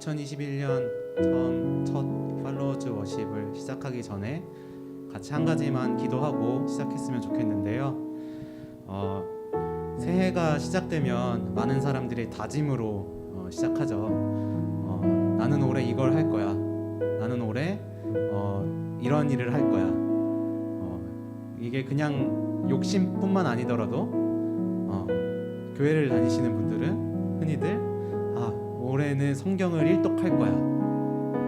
2021년 처음 첫 팔로워즈 워십을 시작하기 전에 같이 한 가지만 기도하고 시작했으면 좋겠는데요. 새해가 시작되면 많은 사람들이 다짐으로 시작하죠. 나는 올해 이걸 할 거야. 나는 올해 이런 일을 할 거야. 이게 그냥 욕심뿐만 아니더라도 교회를 다니시는 분들은 흔히들 올해는 성경을 일독할 거야.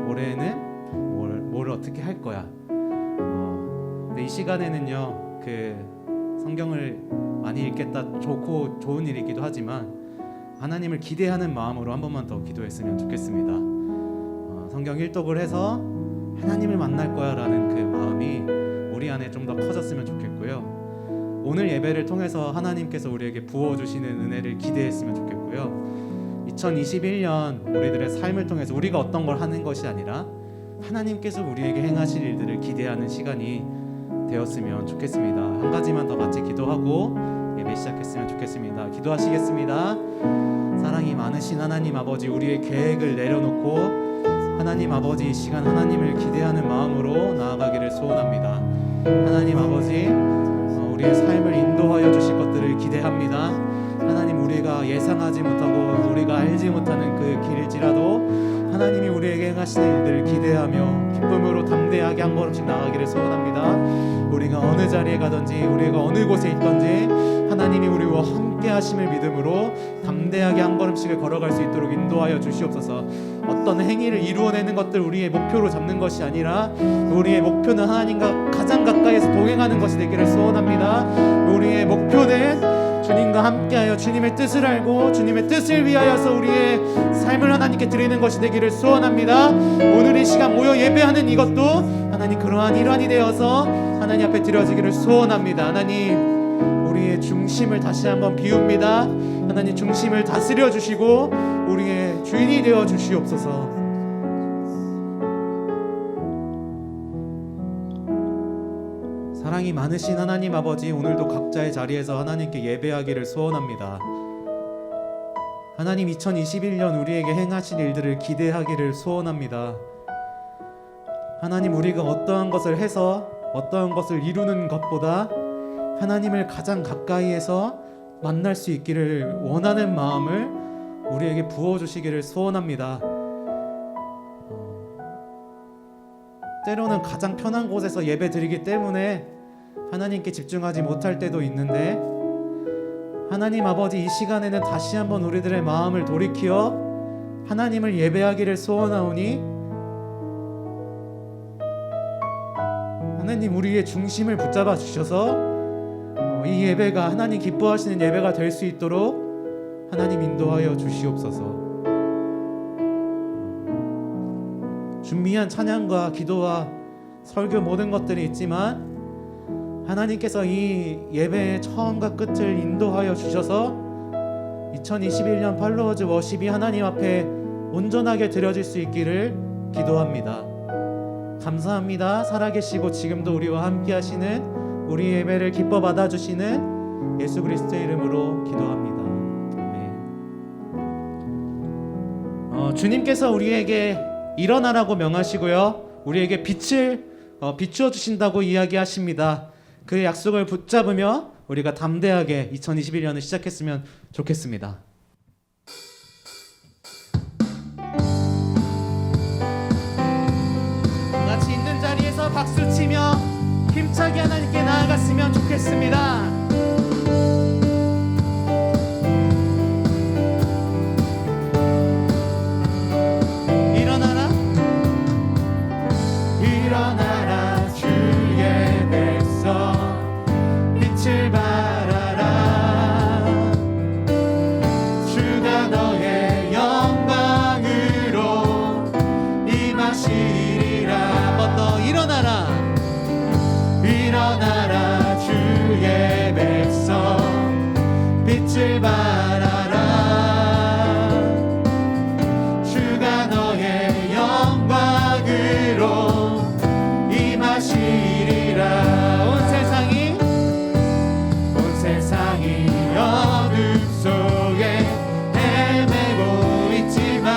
올해는 뭘 어떻게 할 거야. 근데 이 시간에는요, 성경을 많이 읽겠다 좋고 좋은 일이기도 하지만 하나님을 기대하는 마음으로 한 번만 더 기도했으면 좋겠습니다. 성경 일독을 해서 하나님을 만날 거야 라는 그 마음이 우리 안에 좀 더 커졌으면 좋겠고요. 오늘 예배를 통해서 하나님께서 우리에게 부어주시는 은혜를 기대했으면 좋겠고요. 2021년 우리들의 삶을 통해서 우리가 어떤 걸 하는 것이 아니라 하나님께서 우리에게 행하실 일들을 기대하는 시간이 되었으면 좋겠습니다. 한 가지만 더 같이 기도하고 예배 시작했으면 좋겠습니다. 기도하시겠습니다. 사랑이 많으신 하나님 아버지, 우리의 계획을 내려놓고 하나님 아버지 이 시간 하나님을 기대하는 마음으로 나아가기를 소원합니다. 하나님 아버지, 우리의 삶을 인도하여 주실 것들을 기대합니다. 하나님, 우리가 예상하지 못하고 우리가 알지 못하는 그 길일지라도 하나님이 우리에게 행하시는 일들을 기대하며 기쁨으로 담대하게 한 걸음씩 나아가기를 소원합니다. 우리가 어느 자리에 가든지 우리가 어느 곳에 있든지 하나님이 우리와 함께 하심을 믿음으로 담대하게 한 걸음씩을 걸어갈 수 있도록 인도하여 주시옵소서. 어떤 행위를 이루어내는 것들 우리의 목표로 잡는 것이 아니라 우리의 목표는 하나님과 가장 가까이에서 동행하는 것이 되기를 소원합니다. 우리의 목표는 주님과 함께하여 주님의 뜻을 알고 주님의 뜻을 위하여서 우리의 삶을 하나님께 드리는 것이 되기를 소원합니다. 오늘 이 시간 모여 예배하는 이것도 하나님 그러한 일환이 되어서 하나님 앞에 드려지기를 소원합니다. 하나님, 우리의 중심을 다시 한번 비웁니다. 하나님, 중심을 다스려 주시고 우리의 주인이 되어 주시옵소서. 사랑이 많으신 하나님 아버지, 오늘도 각자의 자리에서 하나님께 예배하기를 소원합니다. 하나님, 2021년 우리에게 행하실 일들을 기대하기를 소원합니다. 하나님, 우리가 어떠한 것을 해서 어떠한 것을 이루는 것보다 하나님을 가장 가까이에서 만날 수 있기를 원하는 마음을 우리에게 부어주시기를 소원합니다. 때로는 가장 편한 곳에서 예배 드리기 때문에 하나님께 집중하지 못할 때도 있는데, 하나님 아버지, 이 시간에는 다시 한번 우리들의 마음을 돌이키어 하나님을 예배하기를 소원하오니 하나님, 우리의 중심을 붙잡아 주셔서 이 예배가 하나님 기뻐하시는 예배가 될 수 있도록 하나님 인도하여 주시옵소서. 준비한 찬양과 기도와 설교 모든 것들이 있지만 하나님께서 이 예배의 처음과 끝을 인도하여 주셔서 2021년 팔로워즈 워십이 하나님 앞에 온전하게 드려질 수 있기를 기도합니다. 감사합니다. 살아계시고 지금도 우리와 함께 하시는 우리 예배를 기뻐 받아주시는 예수 그리스도의 이름으로 기도합니다. 아멘. 주님께서 우리에게 일어나라고 명하시고요, 우리에게 빛을 비추어 주신다고 이야기하십니다. 그 약속을 붙잡으며 우리가 담대하게 2021년을 시작했으면 좋겠습니다. 같이 있는 자리에서 박수치며 힘차게 하나님께 나아갔으면 좋겠습니다. 일어나라 주의 백성, 빛을 발하라. 주가 너의 영광으로 임하시리라. 온 세상이 어둠 속에 헤매고 있지만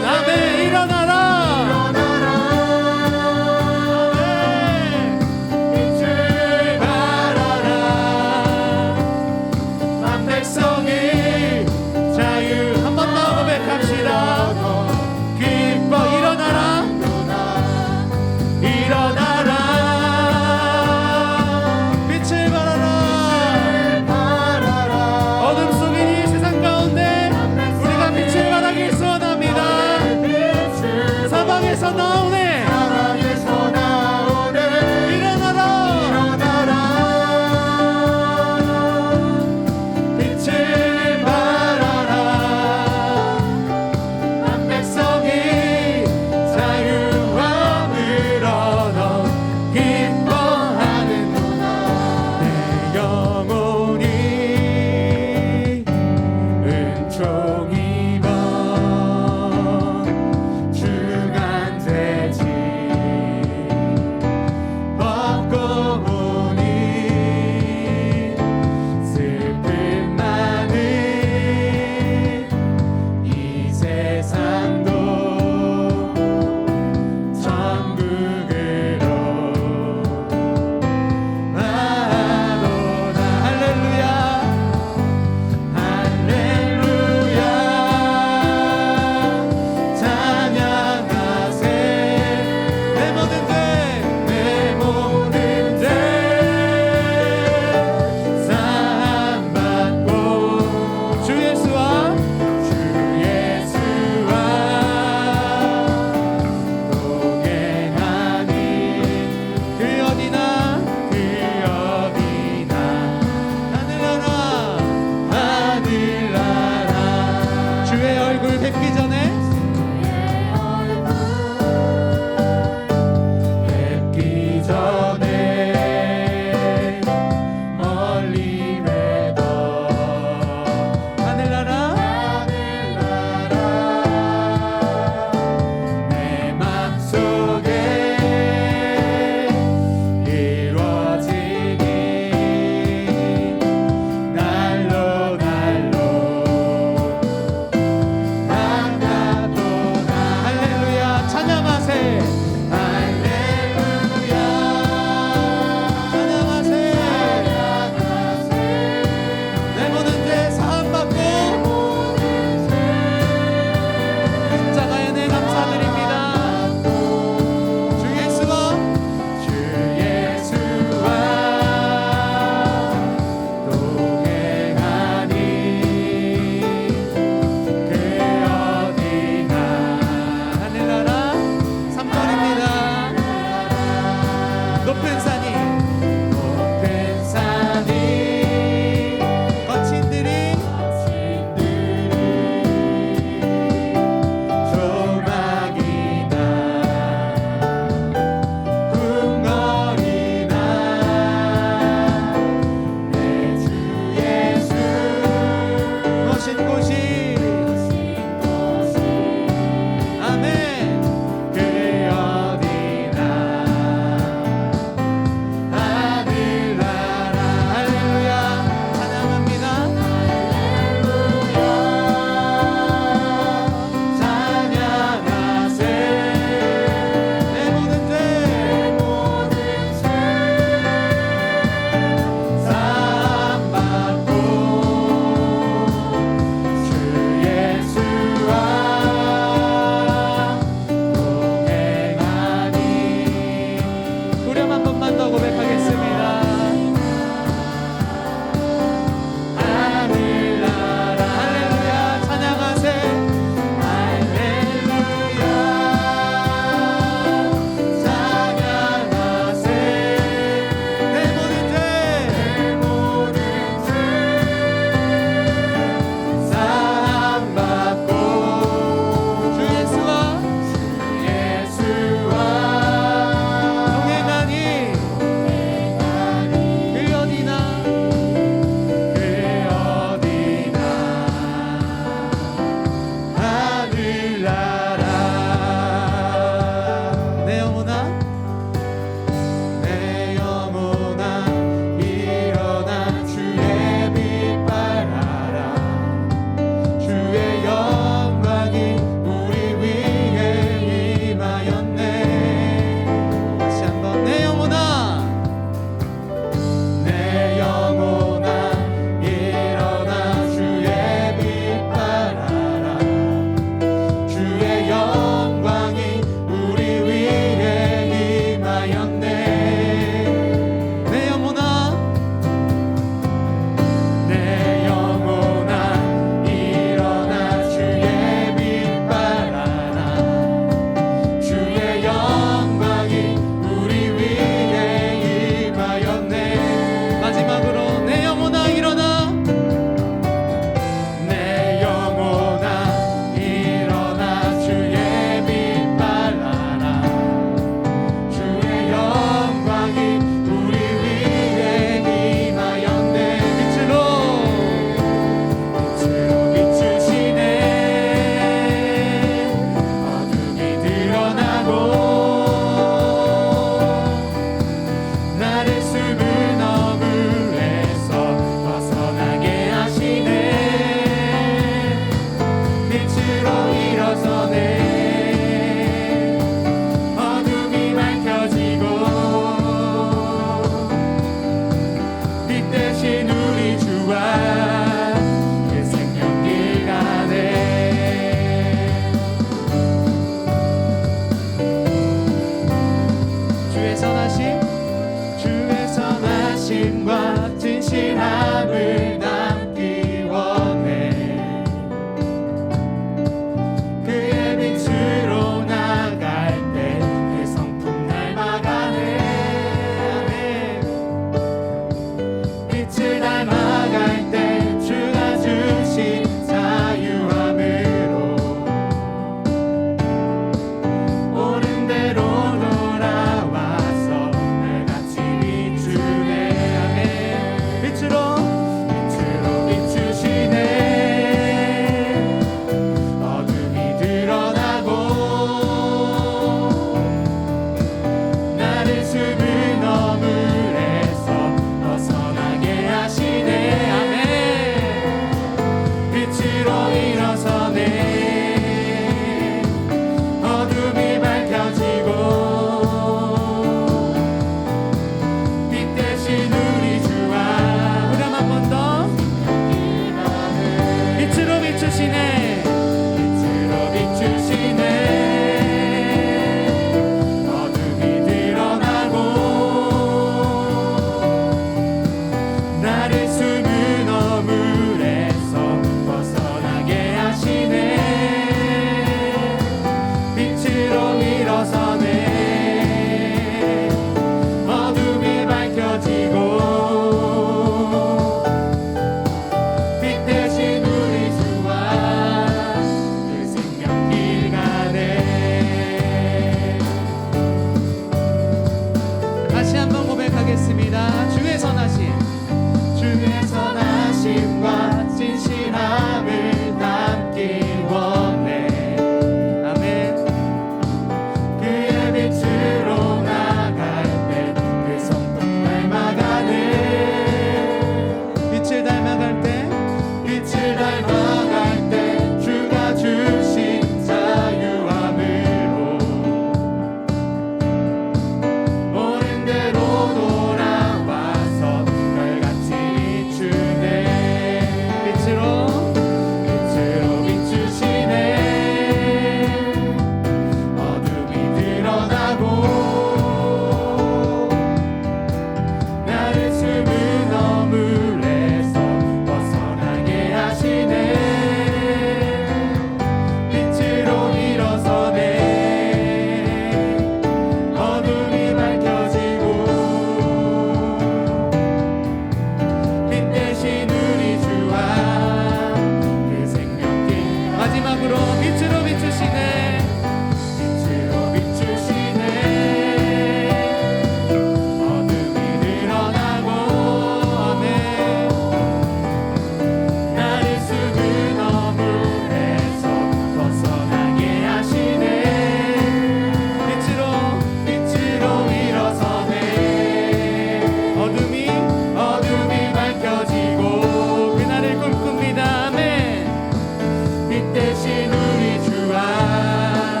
대신 우리 주와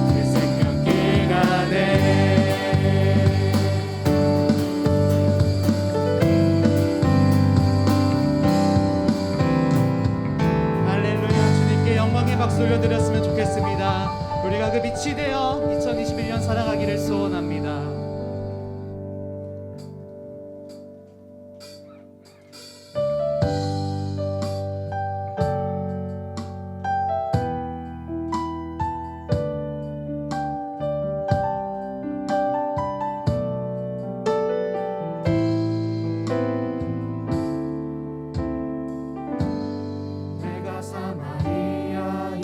그 생명길 가네. 할렐루야. 주님께 영광의 박수 올려드렸으면 좋겠습니다. 우리가 그 빛이 되어 2021년 살아가기를 소원합니다. 내가 사마리아에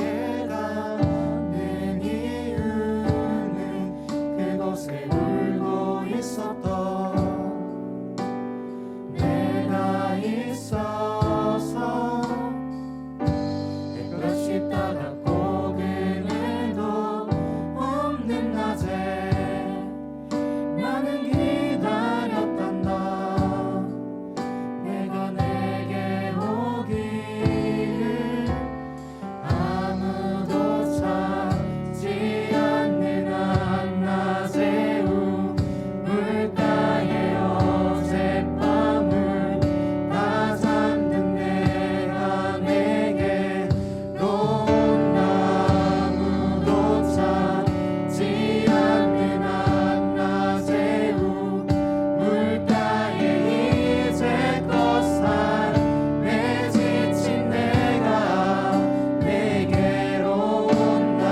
가는 이유는 그곳에 울고 있었던 내가 있어서 햇볕이 따갑고 그늘도 없는 낮에 나는 기다렸단다. 내가 내게 오기를 아무도 찾지 않는 한낮의 우물가에 어젯밤을 다 잠든 내가 내게로 온다. 아무도 찾지 않는 한낮의 우물가에 이제껏 삶에 지친 내가 내게로 온다.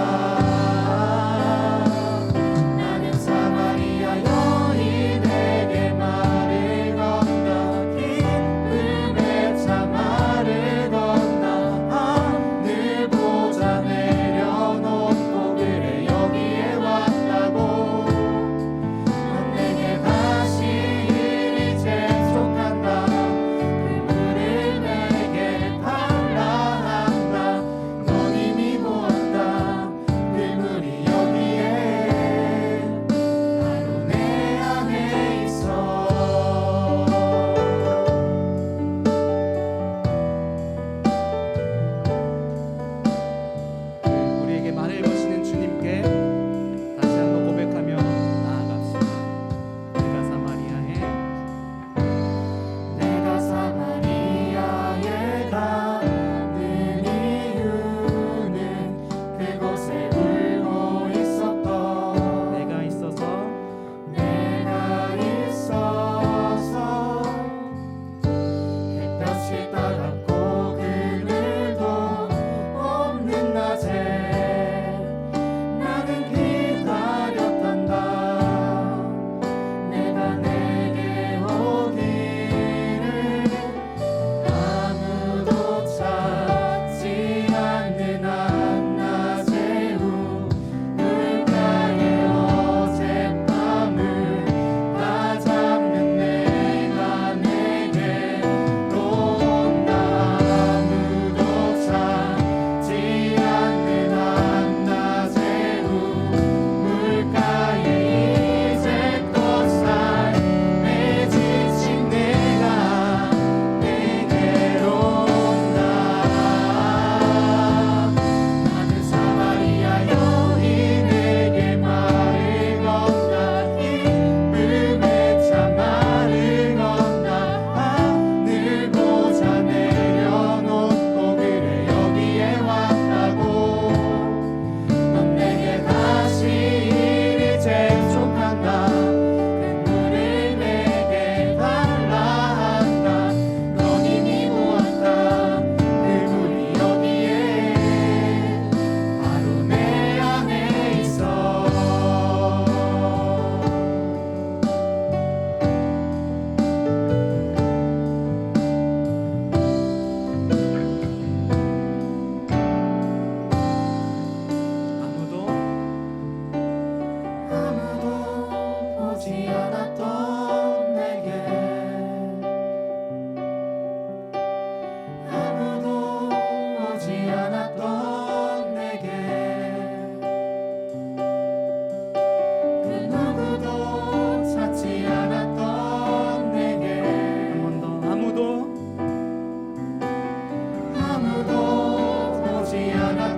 나는 사마리아 여인에게 말을 건다. 기쁨에 참 말을 건다. 하늘 보자 내려놓고 그래 여기에 왔다고. 넌 내게 다시 이리 재촉한다. 그물을 내게 달라 한다. 넌 이미 보았다. 그물이 여기에 바로 내 안에 있어. 우리에게 말을 거시는 주님께 다시 한번 고백하며 나아갑시다. 내가 사마리아에 내가 사마리아에 가는 이유는 그곳에 울고 있었던 내가 있어서 내가 있어서 햇볕이 따갑고 그늘도 없는 낮에 나는 기다렸단다. 내가 내게 오기를 아무도 찾지 않는 한낮의 우물가에 어젯밤을 다 잠든 내가 내게로 온다. 아무도 찾지 않는 한낮의 우물가에 이제껏 삶에 지친 내가 내게로 온다. 나는 사마리아 여인에게 말을 건다. 기쁨에 참 말을 건다. 하늘 보자 내려놓고 그래 여기에 왔다고. 넌 내게 다시 이리 재촉한다. 그물을 내게 달라 한다. 넌 이미 보았다. 그물이 여기에 바로 내 안에 있어. 아무도 아무도 보지 않았던 내게 아무도 오지 않았던 내게 그 누구도 찾지 않았던 내게 한 번 더 아무도 아무도 보지 않았던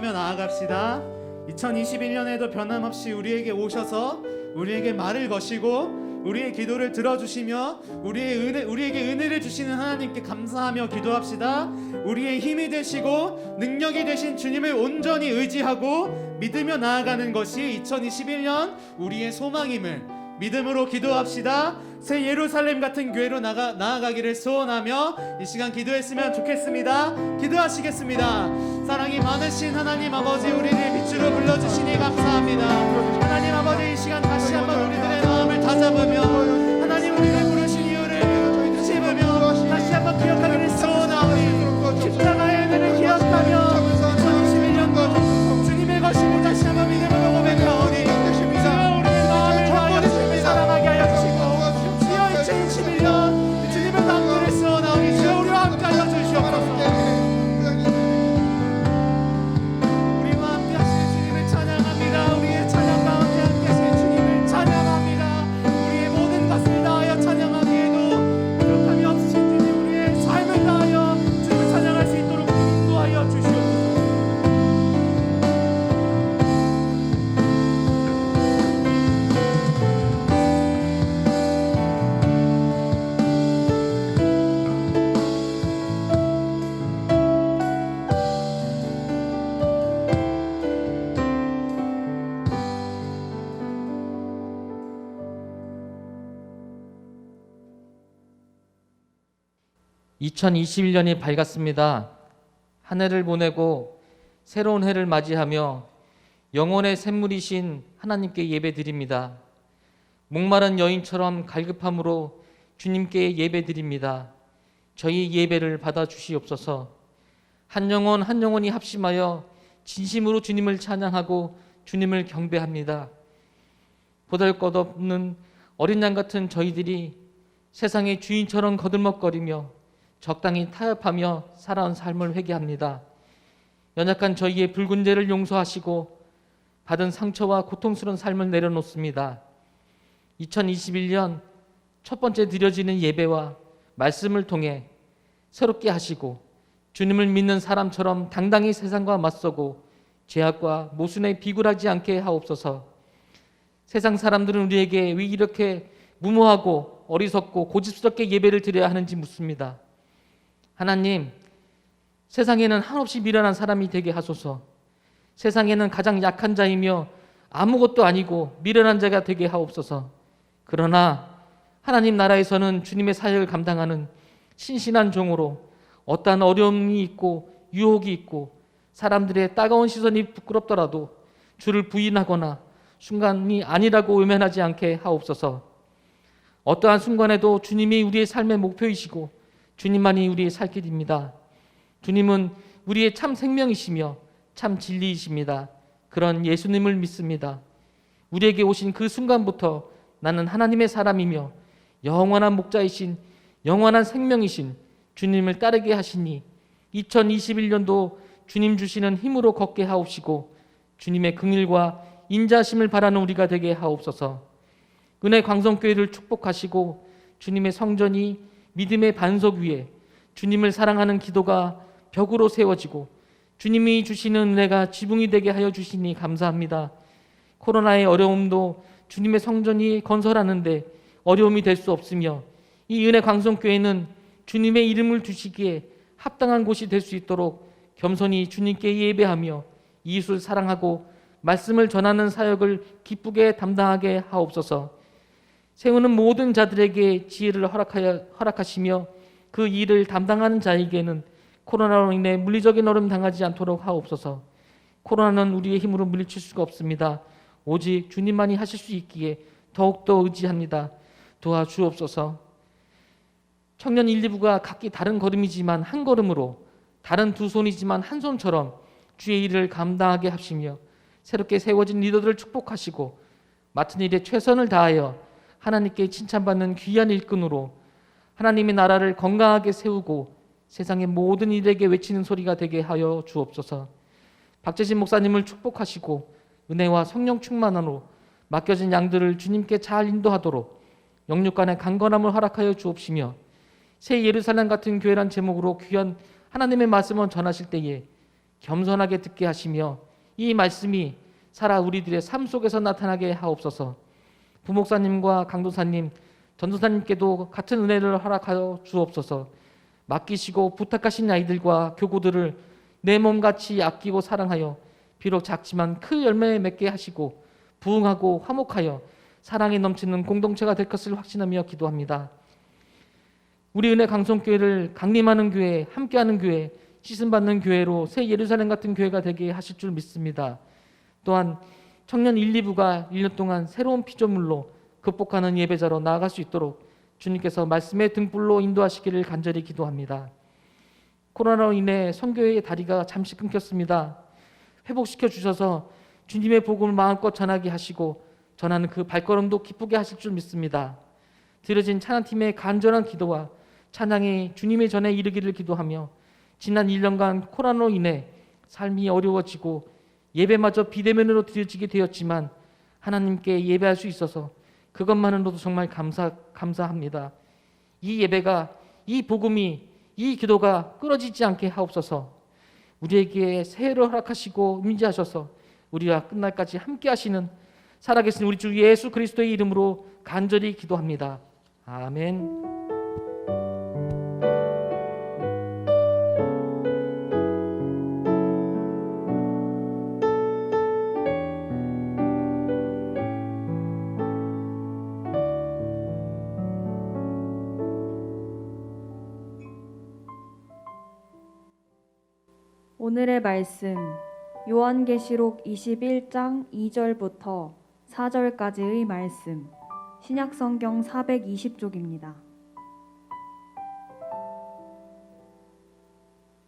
기도하며 나아갑시다. 2021년에도 변함없이 우리에게 오셔서 우리에게 말을 거시고 우리의 기도를 들어주시며 우리에게 은혜를 주시는 하나님께 감사하며 기도합시다. 우리의 힘이 되시고 능력이 되신 주님을 온전히 의지하고 믿으며 나아가는 것이 2021년 우리의 소망임을 믿음으로 기도합시다. 새 예루살렘 같은 교회로 나아가기를 소원하며 이 시간 기도했으면 좋겠습니다. 기도하시겠습니다. 사랑이 많으신 하나님 아버지, 우리를 빛으로 불러주시니 감사합니다. 하나님 아버지, 이 시간 다시 한번 우리들의 마음을 다잡으며 하나님 우리를 부르신 이유를 짚으며 다시 한번 기억하기를 소원하오니 십자가의 은혜를 기억하며 2021년도 주님의 것임을 다시 한번 믿음으로 고백하오니 주여 우리의 마음을 다하여 주님을 사랑하게 하여 주시고 주여 2021년 주님의 담대를 소원하오니 주여 우리와 함께 하여 주시옵소서. 우리와 함께 하시는 주님을 찬양합니다. 우리의 찬양 가운데 함께 하시는 주님을 찬양합니다. 우리의 모든 것을 다하여 찬양하기에도 부족함이 없으신 주님, 우리의 삶을 다하여 주님을 찬양할 수 있도록 인도하여 주시옵소서. (2021년이) 밝았습니다. 한 해를 보내고 새로운 해를 맞이하며 영혼의 샘물이신 하나님께 예배드립니다. 목마른 여인처럼 갈급함으로 주님께 예배드립니다. 저희 예배를 받아주시옵소서. 한 영혼 한 영혼이 합심하여 진심으로 주님을 찬양하고 주님을 경배합니다. 보잘것없는 어린 양 같은 저희들이 세상의 주인처럼 거들먹거리며 적당히 타협하며 살아온 삶을 회개합니다. 연약한 저희의 붉은 죄를 용서하시고 받은 상처와 고통스러운 삶을 내려놓습니다. 2021년 첫 번째 드려지는 예배와 말씀을 통해 새롭게 하시고 주님을 믿는 사람처럼 당당히 세상과 맞서고 죄악과 모순에 비굴하지 않게 하옵소서. 세상 사람들은 우리에게 왜 이렇게 무모하고 어리석고 고집스럽게 예배를 드려야 하는지 묻습니다. 하나님, 세상에는 한없이 미련한 사람이 되게 하소서. 세상에는 가장 약한 자이며 아무것도 아니고 미련한 자가 되게 하옵소서. 그러나 하나님 나라에서는 주님의 사역을 감당하는 신실한 종으로 어떠한 어려움이 있고 유혹이 있고 사람들의 따가운 시선이 부끄럽더라도 주를 부인하거나 순간이 아니라고 외면하지 않게 하옵소서. 어떠한 순간에도 주님이 우리의 삶의 목표이시고 주님만이 우리의 살 길입니다. 주님은 우리의 참 생명이시며 참 진리이십니다. 그런 예수님을 믿습니다. 우리에게 오신 그 순간부터 나는 하나님의 사람이며 영원한 목자이신 영원한 생명이신 주님을 따르게 하시니 2021년도 주님 주시는 힘으로 걷게 하옵시고 주님의 긍휼과 인자심을 바라는 우리가 되게 하옵소서. 은혜 광성교회를 축복하시고 주님의 성전이 믿음의 반석 위에 주님을 사랑하는 기도가 벽으로 세워지고 주님이 주시는 은혜가 지붕이 되게 하여 주시니 감사합니다. 코로나의 어려움도 주님의 성전이 건설하는데 어려움이 될 수 없으며 이 은혜 광성교회는 주님의 이름을 두시기에 합당한 곳이 될 수 있도록 겸손히 주님께 예배하며 이웃을 사랑하고 말씀을 전하는 사역을 기쁘게 담당하게 하옵소서. 세우는 모든 자들에게 지혜를 허락하시며 그 일을 담당하는 자에게는 코로나로 인해 물리적인 어려움 당하지 않도록 하옵소서. 코로나는 우리의 힘으로 물리칠 수가 없습니다. 오직 주님만이 하실 수 있기에 더욱더 의지합니다. 도와주옵소서. 청년 1, 2부가 각기 다른 걸음이지만 한 걸음으로, 다른 두 손이지만 한 손처럼 주의 일을 감당하게 하시며 새롭게 세워진 리더들을 축복하시고 맡은 일에 최선을 다하여 하나님께 칭찬받는 귀한 일꾼으로 하나님의 나라를 건강하게 세우고 세상의 모든 이들에게 외치는 소리가 되게 하여 주옵소서. 박재진 목사님을 축복하시고 은혜와 성령 충만함으로 맡겨진 양들을 주님께 잘 인도하도록 영육간의 강건함을 허락하여 주옵시며 새 예루살렘 같은 교회란 제목으로 귀한 하나님의 말씀을 전하실 때에 겸손하게 듣게 하시며 이 말씀이 살아 우리들의 삶 속에서 나타나게 하옵소서. 부목사님과 강도사님, 전도사님께도 같은 은혜를 허락하여 주옵소서. 맡기시고 부탁하신 아이들과 교구들을 내 몸같이 아끼고 사랑하여 비록 작지만 큰 열매 맺게 하시고 부흥하고 화목하여 사랑이 넘치는 공동체가 될 것을 확신하며 기도합니다. 우리 은혜 강성교회를 강림하는 교회, 함께하는 교회, 씻음받는 교회로 새 예루살렘 같은 교회가 되게 하실 줄 믿습니다. 또한 청년 1, 2부가 1년 동안 새로운 피조물로 극복하는 예배자로 나아갈 수 있도록 주님께서 말씀의 등불로 인도하시기를 간절히 기도합니다. 코로나로 인해 선교회의 다리가 잠시 끊겼습니다. 회복시켜 주셔서 주님의 복음을 마음껏 전하게 하시고 전하는 그 발걸음도 기쁘게 하실 줄 믿습니다. 드려진 찬양팀의 간절한 기도와 찬양이 주님의 전에 이르기를 기도하며 지난 1년간 코로나로 인해 삶이 어려워지고 예배마저 비대면으로 드려지게 되었지만 하나님께 예배할 수 있어서 그것만으로도 정말 감사합니다. 이 예배가, 이 복음이, 이 기도가 끊어지지 않게 하옵소서. 우리에게 새해를 허락하시고 임재하셔서 우리와 끝날까지 함께 하시는 살아계신 우리 주 예수 그리스도의 이름으로 간절히 기도합니다. 아멘. 오늘의 말씀 요한계시록 21장 2절부터 4절까지의 말씀 신약성경 420쪽입니다.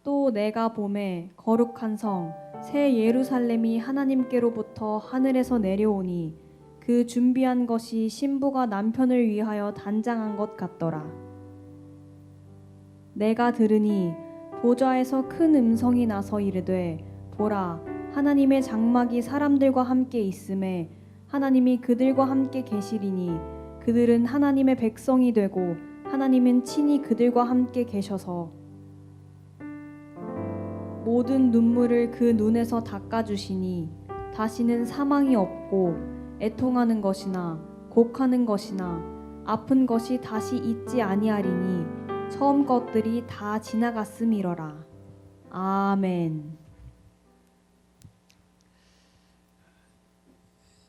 또 내가 보매 거룩한 성 새 예루살렘이 하나님께로부터 하늘에서 내려오니 그 준비한 것이 신부가 남편을 위하여 단장한 것 같더라. 내가 들으니 보좌에서 큰 음성이 나서 이르되 보라 하나님의 장막이 사람들과 함께 있음에 하나님이 그들과 함께 계시리니 그들은 하나님의 백성이 되고 하나님은 친히 그들과 함께 계셔서 모든 눈물을 그 눈에서 닦아주시니 다시는 사망이 없고 애통하는 것이나 곡하는 것이나 아픈 것이 다시 있지 아니하리니 처음 것들이 다 지나갔음이러라. 아멘.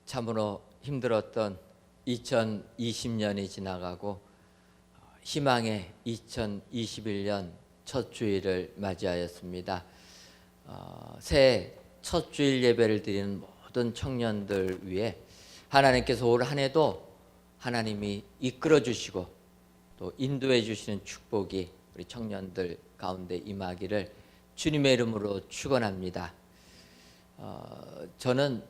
참으로 힘들었던 2020년이 지나가고 희망의 2021년 첫 주일을 맞이하였습니다. 새해 첫 주일 예배를 드리는 모든 청년들 위해 하나님께서 올 한 해도 하나님이 이끌어 주시고 또 인도해 주시는 축복이 우리 청년들 가운데 임하기를 주님의 이름으로 축원합니다. 저는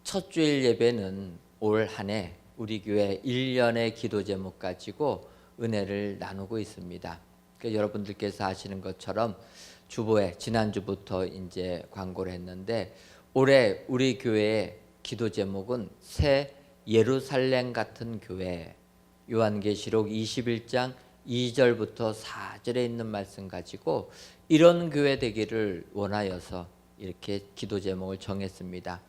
첫 주일 예배는 올 한 해 우리 교회 1년의 기도 제목 가지고 은혜를 나누고 있습니다. 그러니까 여러분들께서 아시는 것처럼 주보에 지난주부터 이제 광고를 했는데 올해 우리 교회의 기도 제목은 새 예루살렘 같은 교회, 요한계시록 21장 2절부터 4절에 있는 말씀 가지고 이런 교회 되기를 원하여서 이렇게 기도 제목을 정했습니다.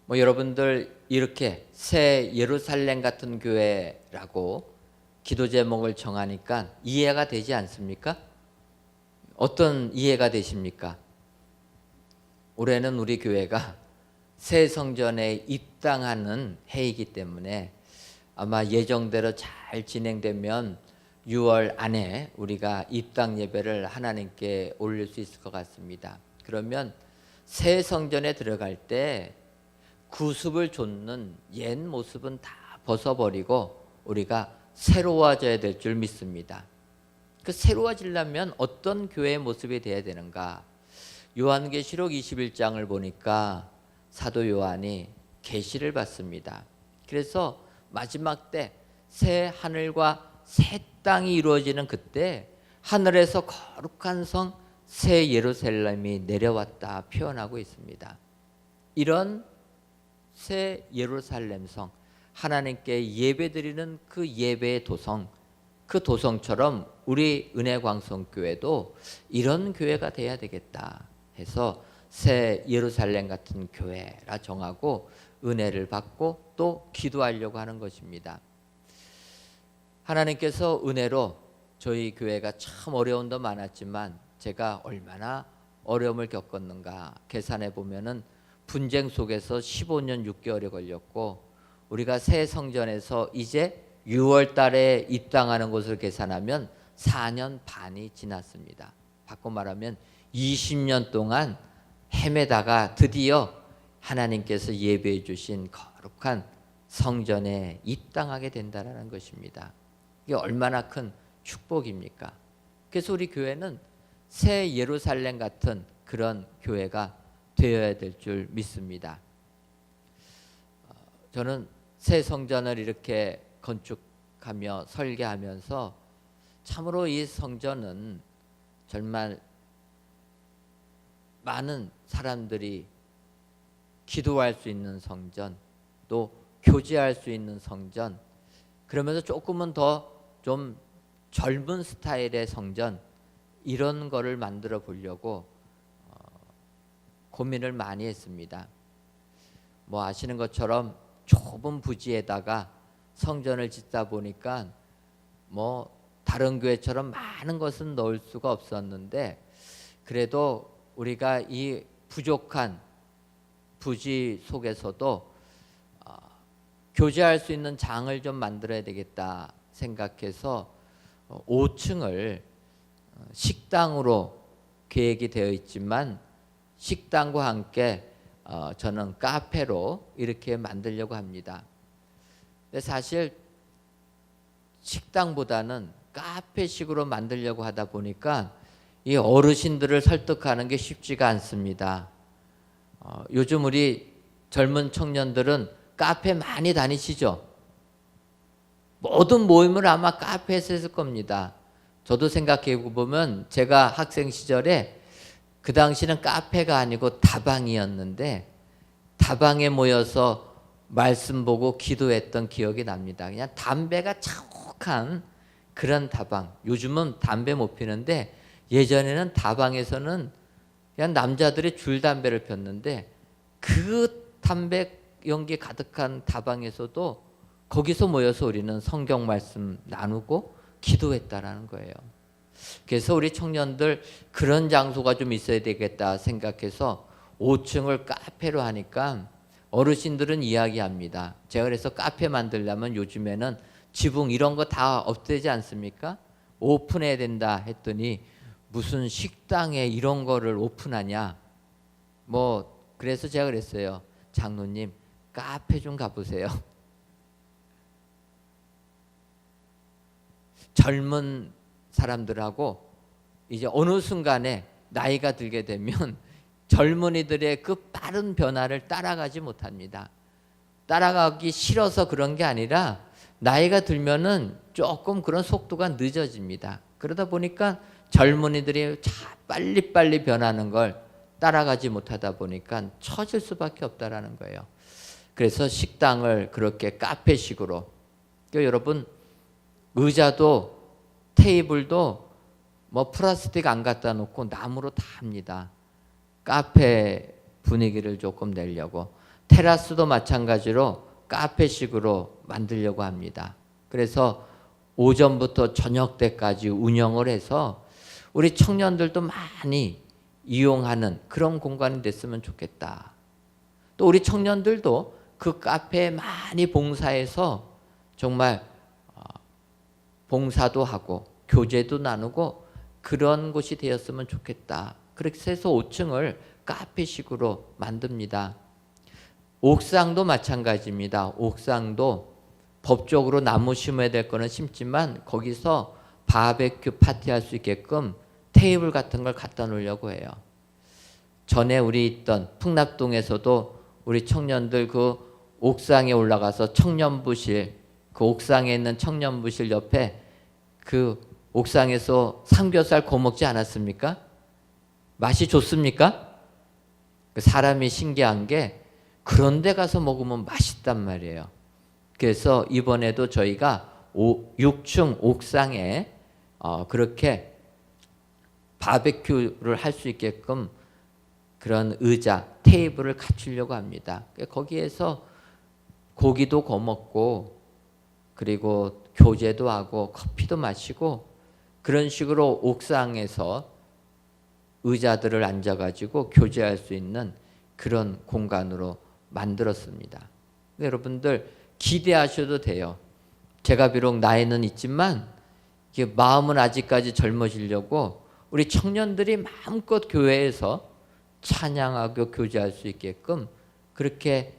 여러분들 이렇게 새 예루살렘 같은 교회라고 기도 제목을 정하니까 이해가 되지 않습니까? 어떤 이해가 되십니까? 올해는 우리 교회가 새 성전에 입당하는 해이기 때문에 아마 예정대로 잘 진행되면 6월 안에 우리가 입당 예배를 하나님께 올릴 수 있을 것 같습니다. 그러면 새 성전에 들어갈 때 구습을 좇는 옛 모습은 다 벗어버리고 우리가 새로워져야 될 줄 믿습니다. 그 새로워지려면 어떤 교회의 모습이 돼야 되는가? 요한계시록 21장을 보니까 사도 요한이 계시를 받습니다. 그래서 마지막 때 새 하늘과 새 땅이 이루어지는 그때 하늘에서 거룩한 성 새 예루살렘이 내려왔다 표현하고 있습니다. 이런 새 예루살렘 성, 하나님께 예배드리는 그 예배의 도성, 그 도성처럼 우리 은혜광성교회도 이런 교회가 돼야 되겠다 해서 새 예루살렘 같은 교회라 정하고 은혜를 받고 또 기도하려고 하는 것입니다. 하나님께서 은혜로 저희 교회가 참 어려움도 많았지만 제가 얼마나 어려움을 겪었는가 계산해 보면은 분쟁 속에서 15년 6개월이 걸렸고 우리가 새 성전에서 이제 6월 달에 입당하는 것을 계산하면 4년 반이 지났습니다. 바꿔 말하면 20년 동안 헤매다가 드디어 하나님께서 예배해 주신 거룩한 성전에 입당하게 된다는 것입니다. 이게 얼마나 큰 축복입니까? 그래서 우리 교회는 새 예루살렘 같은 그런 교회가 되어야 될 줄 믿습니다. 저는 새 성전을 이렇게 건축하며 설계하면서 참으로 이 성전은 정말 많은 사람들이 기도할 수 있는 성전, 또 교제할 수 있는 성전, 그러면서 조금은 더 좀 젊은 스타일의 성전, 이런 거를 만들어 보려고 고민을 많이 했습니다. 뭐 아시는 것처럼 좁은 부지에다가 성전을 짓다 보니까 뭐 다른 교회처럼 많은 것은 넣을 수가 없었는데 그래도 우리가 이 부족한 부지 속에서도 교제할 수 있는 장을 좀 만들어야 되겠다 생각해서 5층을 식당으로 계획이 되어 있지만 식당과 함께 저는 카페로 이렇게 만들려고 합니다. 근데 사실 식당보다는 카페식으로 만들려고 하다 보니까 이 어르신들을 설득하는 게 쉽지가 않습니다. 요즘 우리 젊은 청년들은 카페 많이 다니시죠? 모든 모임을 아마 카페에서 했을 겁니다. 저도 생각해 보면 제가 학생 시절에 그 당시는 카페가 아니고 다방이었는데 다방에 모여서 말씀 보고 기도했던 기억이 납니다. 그냥 담배가 차곡한 그런 다방. 요즘은 담배 못 피는데 예전에는 다방에서는 그냥 남자들이 줄담배를 폈는데 그 담배 연기 가득한 다방에서도 거기서 모여서 우리는 성경 말씀 나누고 기도했다라는 거예요. 그래서 우리 청년들 그런 장소가 좀 있어야 되겠다 생각해서 5층을 카페로 하니까 어르신들은 이야기합니다. 제가 그래서 카페 만들려면 요즘에는 지붕 이런 거 다 없애지 않습니까? 오픈해야 된다 했더니 무슨 식당에 이런 거를 오픈하냐. 뭐 그래서 제가 그랬어요. 장로님 카페 좀 가보세요. 젊은 사람들하고 이제 어느 순간에 나이가 들게 되면 젊은이들의 그 빠른 변화를 따라가지 못합니다. 따라가기 싫어서 그런 게 아니라 나이가 들면은 조금 그런 속도가 늦어집니다. 그러다 보니까 젊은이들이 빨리빨리 변하는 걸 따라가지 못하다 보니까 처질 수밖에 없다라는 거예요. 그래서 식당을 그렇게 카페식으로, 그러니까 여러분 의자도 테이블도 뭐 플라스틱 안 갖다 놓고 나무로 다 합니다. 카페 분위기를 조금 내려고. 테라스도 마찬가지로 카페식으로 만들려고 합니다. 그래서 오전부터 저녁 때까지 운영을 해서 우리 청년들도 많이 이용하는 그런 공간이 됐으면 좋겠다. 또 우리 청년들도 그 카페에 많이 봉사해서 정말 봉사도 하고 교제도 나누고 그런 곳이 되었으면 좋겠다. 그렇게 해서 5층을 카페식으로 만듭니다. 옥상도 마찬가지입니다. 옥상도 법적으로 나무 심어야 될 거는 심지만 거기서 바베큐 파티할 수 있게끔 테이블 같은 걸 갖다 놓으려고 해요. 전에 우리 있던 풍납동에서도 우리 청년들 그 옥상에 올라가서 청년부실, 그 옥상에 있는 청년부실 옆에 그 옥상에서 삼겹살 구워 먹지 않았습니까? 맛이 좋습니까? 사람이 신기한 게 그런 데 가서 먹으면 맛있단 말이에요. 그래서 이번에도 저희가 6층 옥상에 그렇게 바베큐를 할 수 있게끔 그런 의자, 테이블을 갖추려고 합니다. 거기에서 고기도 구워 먹고 그리고 교제도 하고 커피도 마시고 그런 식으로 옥상에서 의자들을 앉아가지고 교제할 수 있는 그런 공간으로 만들었습니다. 여러분들 기대하셔도 돼요. 제가 비록 나이는 있지만 마음은 아직까지 젊어지려고 우리 청년들이 마음껏 교회에서 찬양하고 교제할 수 있게끔 그렇게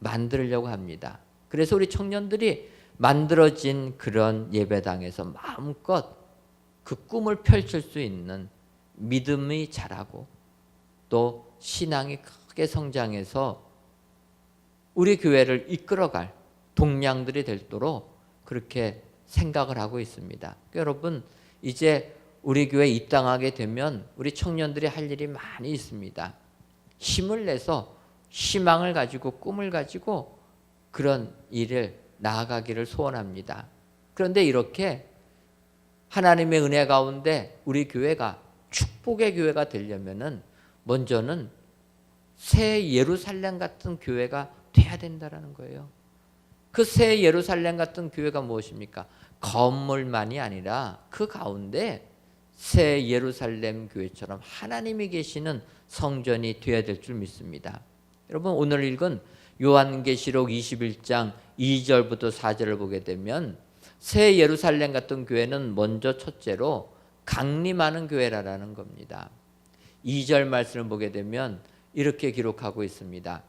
만들려고 합니다. 그래서 우리 청년들이 만들어진 그런 예배당에서 마음껏 그 꿈을 펼칠 수 있는 믿음이 자라고 또 신앙이 크게 성장해서 우리 교회를 이끌어갈 동량들이 되도록 그렇게 생각을 하고 있습니다. 여러분 이제 우리 교회 입당하게 되면 우리 청년들이 할 일이 많이 있습니다. 힘을 내서 희망을 가지고 꿈을 가지고 그런 일을 나아가기를 소원합니다. 그런데 이렇게 하나님의 은혜 가운데 우리 교회가 축복의 교회가 되려면은 먼저는 새 예루살렘 같은 교회가 돼야 된다라는 거예요. 그 새 예루살렘 같은 교회가 무엇입니까? 건물만이 아니라 그 가운데 새 예루살렘 교회처럼 하나님이 계시는 성전이 되어야 될 줄 믿습니다. 여러분 오늘 읽은 요한계시록 21장 2절부터 4절을 보게 되면 새 예루살렘 같은 교회는 먼저 첫째로 강림하는 교회라는 겁니다. 2절 말씀을 보게 되면 이렇게 기록하고 있습니다.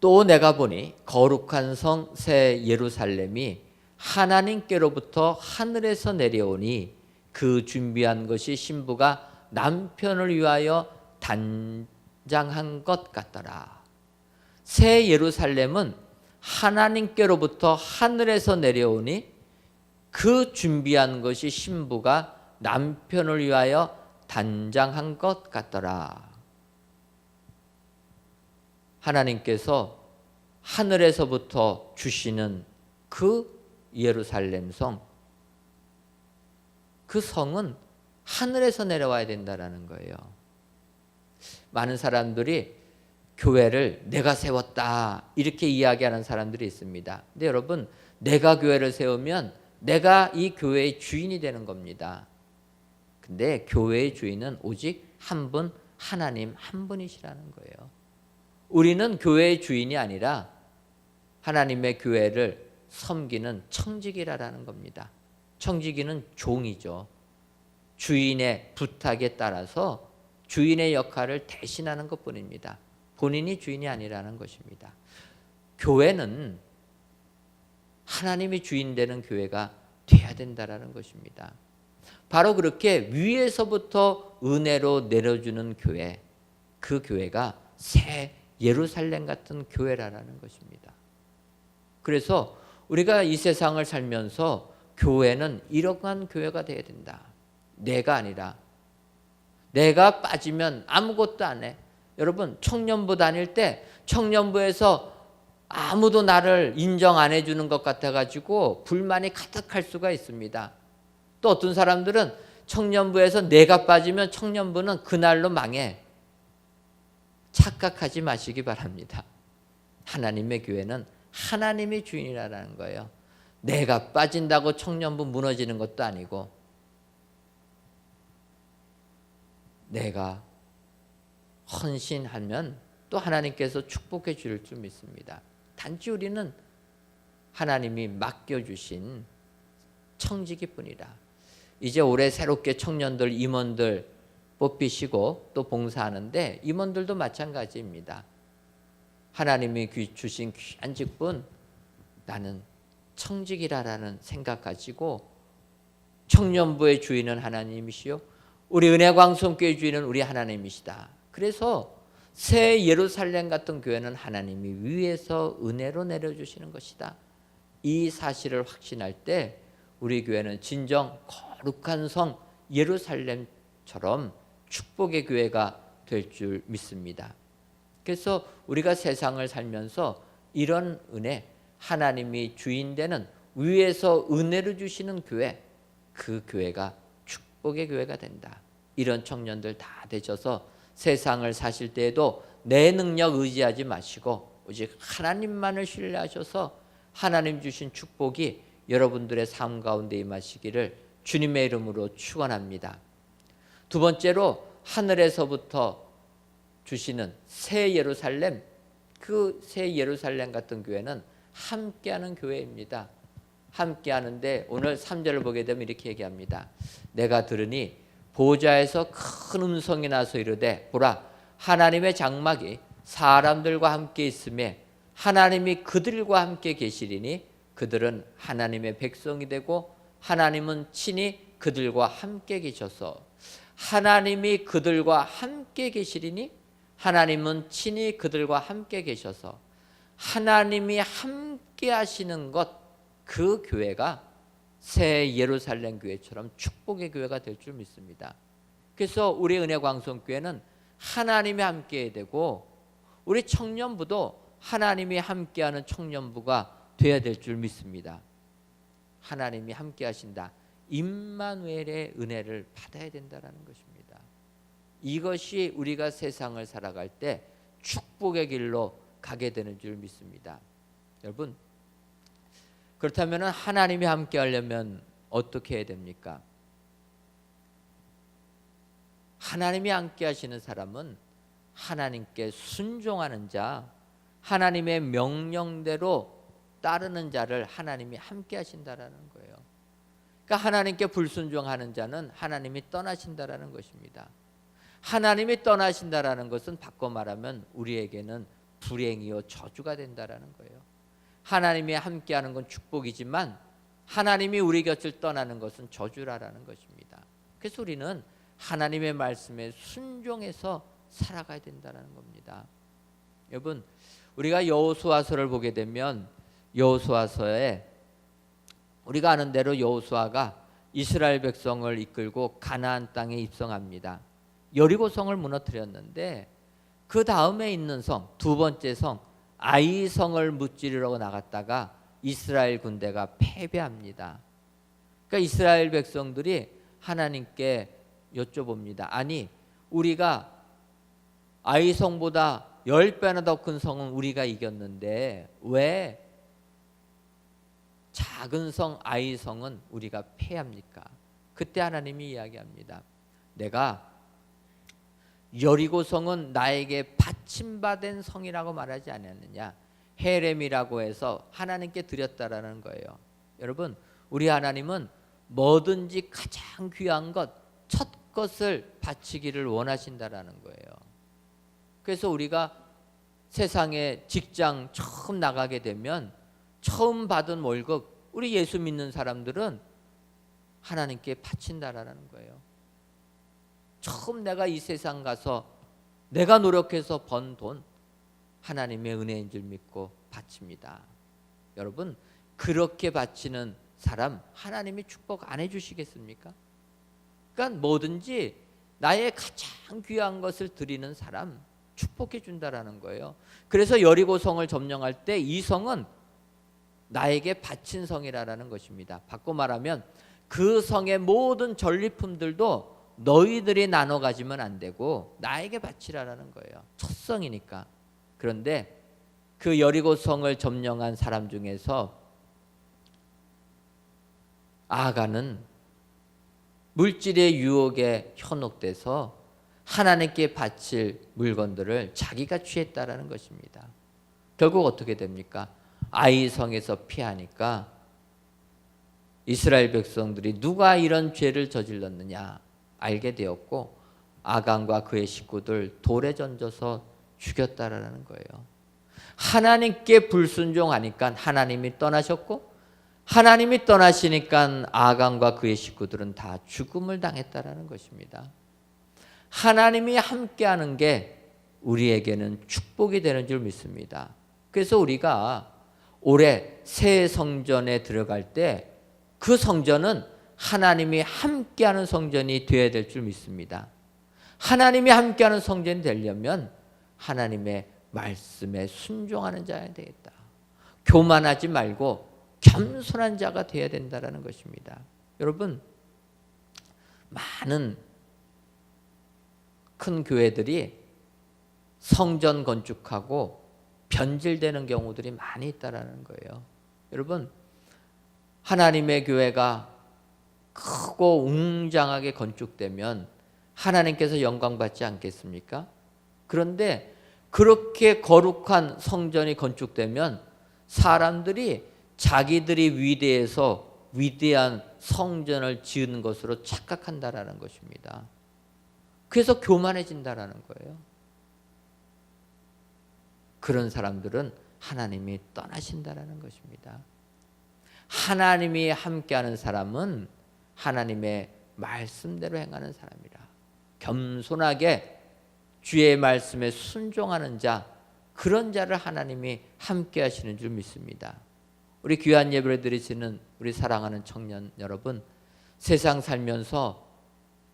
또 내가 보니 거룩한 성 새 예루살렘이 하나님께로부터 하늘에서 내려오니 그 준비한 것이 신부가 남편을 위하여 단장한 것 같더라. 새 예루살렘은 하나님께로부터 하늘에서 내려오니 그 준비한 것이 신부가 남편을 위하여 단장한 것 같더라. 하나님께서 하늘에서부터 주시는 그 예루살렘 성, 그 성은 하늘에서 내려와야 된다는 거예요. 많은 사람들이 교회를 내가 세웠다 이렇게 이야기하는 사람들이 있습니다. 근데 여러분 내가 교회를 세우면 내가 이 교회의 주인이 되는 겁니다. 근데 교회의 주인은 오직 한 분, 하나님 한 분이시라는 거예요. 우리는 교회의 주인이 아니라 하나님의 교회를 섬기는 청지기라는 겁니다. 청지기는 종이죠. 주인의 부탁에 따라서 주인의 역할을 대신하는 것뿐입니다. 본인이 주인이 아니라는 것입니다. 교회는 하나님이 주인 되는 교회가 돼야 된다는 것입니다. 바로 그렇게 위에서부터 은혜로 내려주는 교회, 그 교회가 새 예루살렘 같은 교회라는 것입니다. 그래서 우리가 이 세상을 살면서 교회는 이러한 교회가 돼야 된다. 내가 아니라 내가 빠지면 아무것도 안 해. 여러분 청년부 다닐 때 청년부에서 아무도 나를 인정 안 해주는 것 같아가지고 불만이 가득할 수가 있습니다. 또 어떤 사람들은 청년부에서 내가 빠지면 청년부는 그날로 망해. 착각하지 마시기 바랍니다. 하나님의 교회는 하나님이 주인이라는 거예요. 내가 빠진다고 청년부 무너지는 것도 아니고 내가 헌신하면 또 하나님께서 축복해 줄 줄 믿습니다. 단지 우리는 하나님이 맡겨주신 청지기뿐이라. 이제 올해 새롭게 청년들, 임원들 뽑히시고 또 봉사하는데 임원들도 마찬가지입니다. 하나님이 주신 귀한 직분, 나는 청지기라는 생각 가지고 청년부의 주인은 하나님이시요 우리 은혜광성교회 주인은 우리 하나님이시다. 그래서 새 예루살렘 같은 교회는 하나님이 위에서 은혜로 내려주시는 것이다. 이 사실을 확신할 때 우리 교회는 진정 거룩한 성 예루살렘처럼 축복의 교회가 될 줄 믿습니다. 그래서 우리가 세상을 살면서 이런 은혜, 하나님이 주인 되는 위에서 은혜를 주시는 교회, 그 교회가 축복의 교회가 된다. 이런 청년들 다 되셔서 세상을 사실 때에도 내 능력 의지하지 마시고 오직 하나님만을 신뢰하셔서 하나님 주신 축복이 여러분들의 삶 가운데 임하시기를 주님의 이름으로 축원합니다. 두 번째로 하늘에서부터 주시는 새 예루살렘, 그 새 예루살렘 같은 교회는 함께하는 교회입니다. 함께하는데 오늘 3절을 보게 되면 이렇게 얘기합니다. 내가 들으니 보좌에서 큰 음성이 나서 이르되 보라 하나님의 장막이 사람들과 함께 있음에 하나님이 그들과 함께 계시리니 그들은 하나님의 백성이 되고 하나님은 친히 그들과 함께 계셔서 하나님이 그들과 함께 계시리니 하나님은 친히 그들과 함께 계셔서 하나님이 함께 하시는 것, 그 교회가 새 예루살렘 교회처럼 축복의 교회가 될 줄 믿습니다. 그래서 우리 은혜광성교회는 하나님이 함께 되고 우리 청년부도 하나님이 함께하는 청년부가 되어야 될 줄 믿습니다. 하나님이 함께 하신다. 임마누엘의 은혜를 받아야 된다는 것입니다. 이것이 우리가 세상을 살아갈 때 축복의 길로 가게 되는 줄 믿습니다. 여러분, 그렇다면 하나님이 함께 하려면 어떻게 해야 됩니까? 하나님이 함께 하시는 사람은 하나님께 순종하는 자, 하나님의 명령대로 따르는 자를 하나님이 함께 하신다라는 거예요. 그러니까 하나님께 불순종하는 자는 하나님이 떠나신다라는 것입니다. 하나님이 떠나신다라는 것은 바꿔 말하면 우리에게는 불행이요 저주가 된다라는 거예요. 하나님이 함께하는 건 축복이지만 하나님이 우리 곁을 떠나는 것은 저주라는 것입니다. 그래서 우리는 하나님의 말씀에 순종해서 살아가야 된다는 겁니다. 여러분, 우리가 여호수아서를 보게 되면 여호수아서에 우리가 아는 대로 여호수아가 이스라엘 백성을 이끌고 가나안 땅에 입성합니다. 여리고성을 무너뜨렸는데 그 다음에 있는 성, 두 번째 성 아이성을 무찌르러 나갔다가 이스라엘 군대가 패배합니다. 그러니까 이스라엘 백성들이 하나님께 여쭤봅니다. 아니, 우리가 아이성보다 10배나 더 큰 성은 우리가 이겼는데 왜 작은 성 아이성은 우리가 패합니까? 그때 하나님이 이야기합니다. 내가 여리고성은 나에게 받침받은 성이라고 말하지 않았느냐. 헤렘이라고 해서 하나님께 드렸다라는 거예요. 여러분, 우리 하나님은 뭐든지 가장 귀한 것, 첫 것을 바치기를 원하신다라는 거예요. 그래서 우리가 세상에 직장 처음 나가게 되면 처음 받은 월급, 우리 예수 믿는 사람들은 하나님께 바친다라는 거예요. 처음 내가 이 세상 가서 내가 노력해서 번 돈 하나님의 은혜인 줄 믿고 바칩니다. 여러분, 그렇게 바치는 사람 하나님이 축복 안 해주시겠습니까? 그러니까 뭐든지 나의 가장 귀한 것을 드리는 사람 축복해 준다라는 거예요. 그래서 여리고성을 점령할 때 이 성은 나에게 바친 성이라는 것입니다. 바꿔 말하면 그 성의 모든 전리품들도 너희들이 나눠 가지면 안 되고 나에게 바치라는 거예요. 첫 성이니까. 그런데 그 여리고성을 점령한 사람 중에서 아가는 물질의 유혹에 현혹돼서 하나님께 바칠 물건들을 자기가 취했다라는 것입니다. 결국 어떻게 됩니까? 아이성에서 피하니까 이스라엘 백성들이 누가 이런 죄를 저질렀느냐 알게 되었고 아간과 그의 식구들 돌에 던져서 죽였다라는 거예요. 하나님께 불순종하니까 하나님이 떠나셨고 하나님이 떠나시니까 아간과 그의 식구들은 다 죽음을 당했다라는 것입니다. 하나님이 함께하는 게 우리에게는 축복이 되는 줄 믿습니다. 그래서 우리가 올해 새 성전에 들어갈 때 그 성전은 하나님이 함께하는 성전이 되어야 될 줄 믿습니다. 하나님이 함께하는 성전이 되려면 하나님의 말씀에 순종하는 자야 되겠다. 교만하지 말고 겸손한 자가 되어야 된다는 것입니다. 여러분, 많은 큰 교회들이 성전 건축하고 변질되는 경우들이 많이 있다라는 거예요. 여러분, 하나님의 교회가 크고 웅장하게 건축되면 하나님께서 영광 받지 않겠습니까? 그런데 그렇게 거룩한 성전이 건축되면 사람들이 자기들이 위대해서 위대한 성전을 지은 것으로 착각한다라는 것입니다. 그래서 교만해진다라는 거예요. 그런 사람들은 하나님이 떠나신다라는 것입니다. 하나님이 함께하는 사람은 하나님의 말씀대로 행하는 사람이라. 겸손하게 주의 말씀에 순종하는 자, 그런 자를 하나님이 함께하시는 줄 믿습니다. 우리 귀한 예배를 드리시는 우리 사랑하는 청년 여러분, 세상 살면서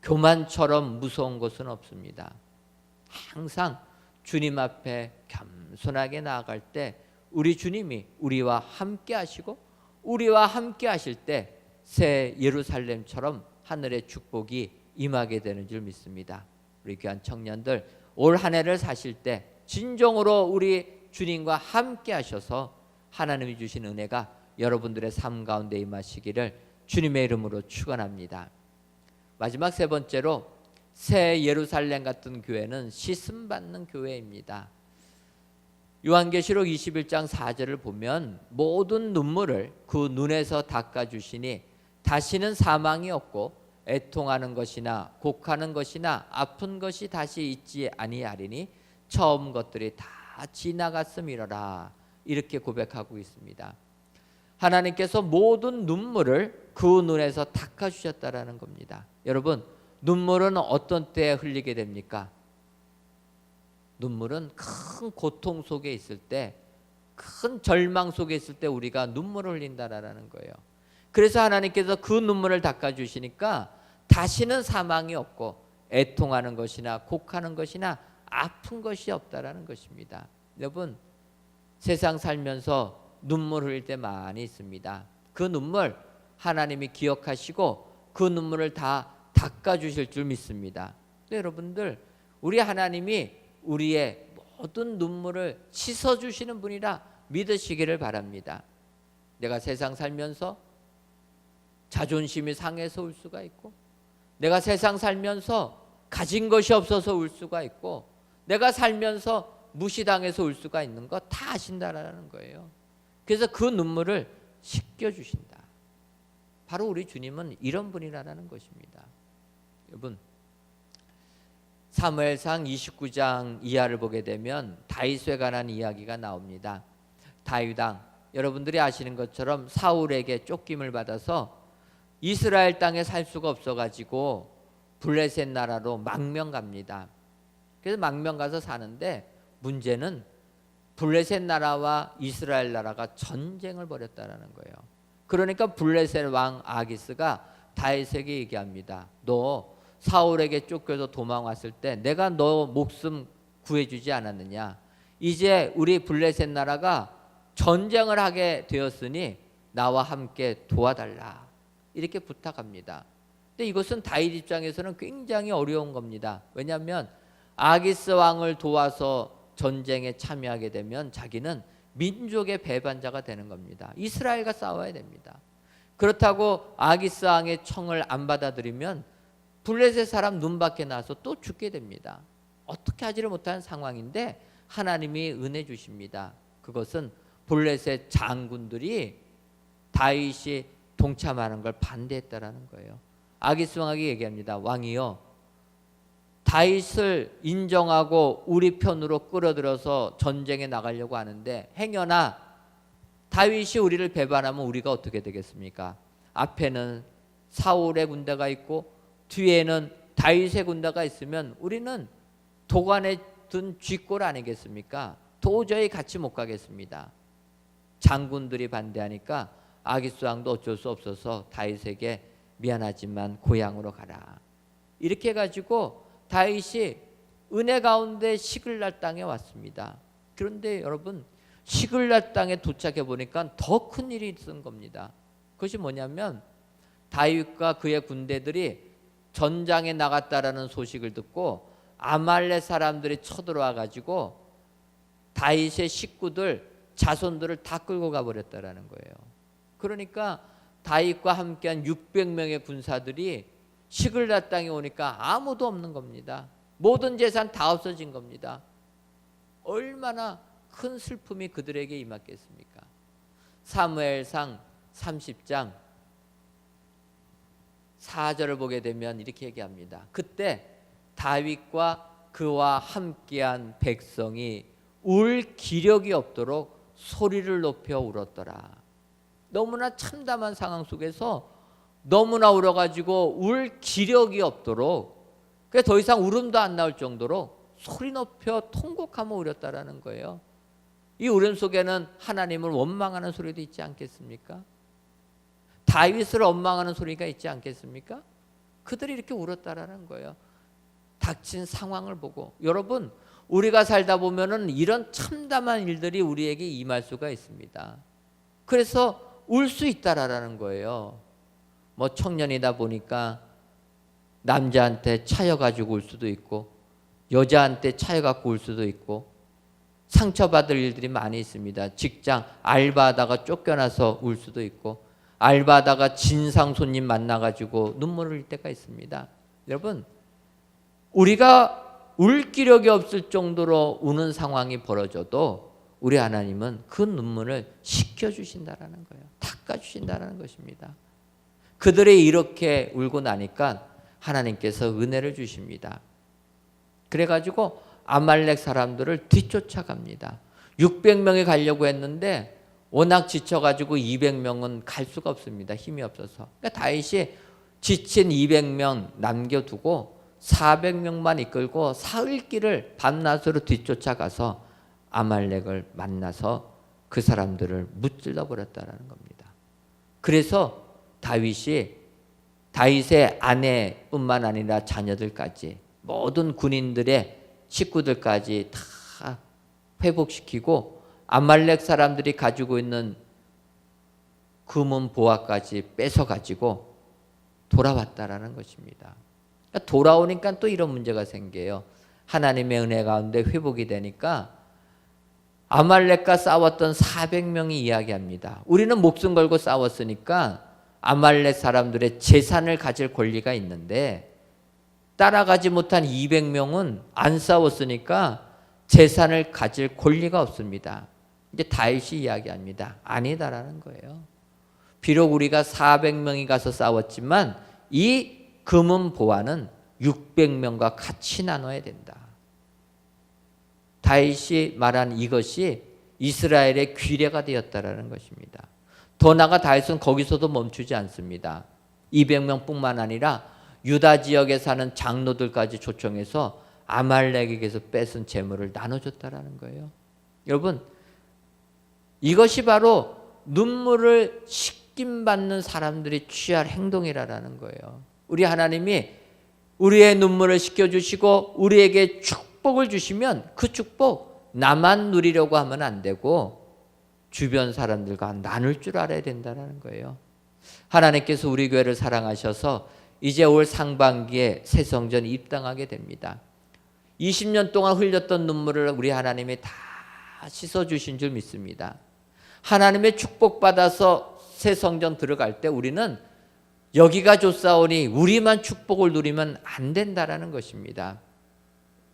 교만처럼 무서운 것은 없습니다. 항상 주님 앞에 겸손하게 나아갈 때 우리 주님이 우리와 함께 하시고 우리와 함께 하실 때 새 예루살렘처럼 하늘의 축복이 임하게 되는 줄 믿습니다. 우리 귀한 청년들, 올 한 해를 사실 때 진정으로 우리 주님과 함께 하셔서 하나님이 주신 은혜가 여러분들의 삶 가운데 임하시기를 주님의 이름으로 축원합니다. 마지막 세 번째로, 새 예루살렘 같은 교회는 씻음 받는 교회입니다. 요한계시록 21장 4절을 보면 모든 눈물을 그 눈에서 닦아주시니 다시는 사망이 없고 애통하는 것이나 곡하는 것이나 아픈 것이 다시 있지 아니하리니 처음 것들이 다 지나갔음이로라. 이렇게 고백하고 있습니다. 하나님께서 모든 눈물을 그 눈에서 닦아주셨다라는 겁니다. 여러분, 눈물은 어떤 때에 흘리게 됩니까? 눈물은 큰 고통 속에 있을 때, 큰 절망 속에 있을 때 우리가 눈물을 흘린다라는 거예요. 그래서 하나님께서 그 눈물을 닦아주시니까 다시는 사망이 없고 애통하는 것이나 곡하는 것이나 아픈 것이 없다라는 것입니다. 여러분, 세상 살면서 눈물 흘릴 때 많이 있습니다. 그 눈물 하나님이 기억하시고 그 눈물을 다 닦아주실 줄 믿습니다. 여러분들, 우리 하나님이 우리의 모든 눈물을 씻어주시는 분이라 믿으시기를 바랍니다. 내가 세상 살면서 자존심이 상해서 울 수가 있고, 내가 세상 살면서 가진 것이 없어서 울 수가 있고, 내가 살면서 무시당해서 울 수가 있는 거 다 아신다라는 거예요. 그래서 그 눈물을 씻겨주신다. 바로 우리 주님은 이런 분이라는 것입니다. 여러분, 사무엘상 29장 이하를 보게 되면 다윗에 관한 이야기가 나옵니다. 다윗 왕, 여러분들이 아시는 것처럼 사울에게 쫓김을 받아서 이스라엘 땅에 살 수가 없어가지고 블레셋 나라로 망명 갑니다. 그래서 망명 가서 사는데 문제는 블레셋 나라와 이스라엘 나라가 전쟁을 벌였다는 거예요. 그러니까 블레셋 왕 아기스가 다윗에게 얘기합니다. 너 사울에게 쫓겨서 도망왔을 때 내가 너 목숨 구해주지 않았느냐? 이제 우리 블레셋 나라가 전쟁을 하게 되었으니 나와 함께 도와달라. 이렇게 부탁합니다. 근데 이것은 다윗 입장에서는 굉장히 어려운 겁니다. 왜냐하면 아기스 왕을 도와서 전쟁에 참여하게 되면 자기는 민족의 배반자가 되는 겁니다. 이스라엘과 싸워야 됩니다. 그렇다고 아기스 왕의 청을 안 받아들이면 블레셋 사람 눈 밖에 나서 또 죽게 됩니다. 어떻게 하지를 못하는 상황인데 하나님이 은혜 주십니다. 그것은 블레셋 장군들이 다윗이 동참하는 걸 반대했다라는 거예요. 아기스 왕에게 얘기합니다. 왕이요, 다윗을 인정하고 우리 편으로 끌어들여서 전쟁에 나가려고 하는데 행여나 다윗이 우리를 배반하면 우리가 어떻게 되겠습니까? 앞에는 사울의 군대가 있고 뒤에는 다윗의 군대가 있으면 우리는 도관에 든 쥐꼴 아니겠습니까? 도저히 같이 못 가겠습니다. 장군들이 반대하니까 아기스 왕도 어쩔 수 없어서 다윗에게 미안하지만 고향으로 가라. 이렇게 해가지고 다윗이 은혜 가운데 시글락 땅에 왔습니다. 그런데 여러분, 시글락 땅에 도착해 보니까 더 큰 일이 있은 겁니다. 그것이 뭐냐면 다윗과 그의 군대들이 전장에 나갔다라는 소식을 듣고 아말렉 사람들이 쳐들어와 가지고 다윗의 식구들 자손들을 다 끌고 가버렸다라는 거예요. 그러니까 다윗과 함께한 600명의 군사들이 시글락 땅에 오니까 아무도 없는 겁니다. 모든 재산 다 없어진 겁니다. 얼마나 큰 슬픔이 그들에게 임했겠습니까? 사무엘상 30장 4절을 보게 되면 이렇게 얘기합니다. 그때 다윗과 그와 함께한 백성이 울 기력이 없도록 소리를 높여 울었더라. 너무나 참담한 상황 속에서 너무나 울어가지고 울 기력이 없도록, 그래서 더 이상 울음도 안 나올 정도로 소리 높여 통곡하며 울었다라는 거예요. 이 울음 속에는 하나님을 원망하는 소리도 있지 않겠습니까? 다윗을 원망하는 소리가 있지 않겠습니까? 그들이 이렇게 울었다라는 거예요. 닥친 상황을 보고. 여러분, 우리가 살다 보면은 이런 참담한 일들이 우리에게 임할 수가 있습니다. 그래서 울 수 있다라는 거예요. 뭐 청년이다 보니까 남자한테 차여가지고 울 수도 있고, 여자한테 차여갖고 울 수도 있고, 상처받을 일들이 많이 있습니다. 직장 알바하다가 쫓겨나서 울 수도 있고, 알바하다가 진상 손님 만나가지고 눈물을 흘릴 때가 있습니다. 여러분, 우리가 울 기력이 없을 정도로 우는 상황이 벌어져도 우리 하나님은 그 눈물을 씻겨주신다라는 거예요. 닦아주신다라는 것입니다. 그들이 이렇게 울고 나니까 하나님께서 은혜를 주십니다. 그래가지고 아말렉 사람들을 뒤쫓아갑니다. 600명이 가려고 했는데 워낙 지쳐가지고 200명은 갈 수가 없습니다. 힘이 없어서. 그러니까 다윗이 지친 200명 남겨두고 400명만 이끌고 사흘길을 밤낮으로 뒤쫓아가서 아말렉을 만나서 그 사람들을 무찔러 버렸다는 겁니다. 그래서 다윗의 아내뿐만 아니라 자녀들까지 모든 군인들의 식구들까지 다 회복시키고 아말렉 사람들이 가지고 있는 금은 보화까지 뺏어가지고 돌아왔다라는 것입니다. 그러니까 돌아오니까 또 이런 문제가 생겨요. 하나님의 은혜 가운데 회복이 되니까 아말렉과 싸웠던 400명이 이야기합니다. 우리는 목숨 걸고 싸웠으니까 아말렉 사람들의 재산을 가질 권리가 있는데 따라가지 못한 200명은 안 싸웠으니까 재산을 가질 권리가 없습니다. 이제 다윗이 이야기합니다. 아니다라는 거예요. 비록 우리가 400명이 가서 싸웠지만 이 금은 보화는 600명과 같이 나눠야 된다. 다윗이 말한 이것이 이스라엘의 규례가 되었다라는 것입니다. 더 나아가 다윗은 거기서도 멈추지 않습니다. 200명뿐만 아니라 유다 지역에 사는 장로들까지 초청해서 아말렉에게서 뺏은 재물을 나눠줬다라는 거예요. 여러분, 이것이 바로 눈물을 씻김받는 사람들이 취할 행동이라는 거예요. 우리 하나님이 우리의 눈물을 씻겨주시고 우리에게 축복을 주시면 그 축복 나만 누리려고 하면 안 되고 주변 사람들과 나눌 줄 알아야 된다는 거예요. 하나님께서 우리 교회를 사랑하셔서 이제 올 상반기에 새 성전이 입당하게 됩니다. 20년 동안 흘렸던 눈물을 우리 하나님이 다 씻어주신 줄 믿습니다. 하나님의 축복받아서 새 성전 들어갈 때 우리는 여기가 좋사오니 우리만 축복을 누리면 안 된다라는 것입니다.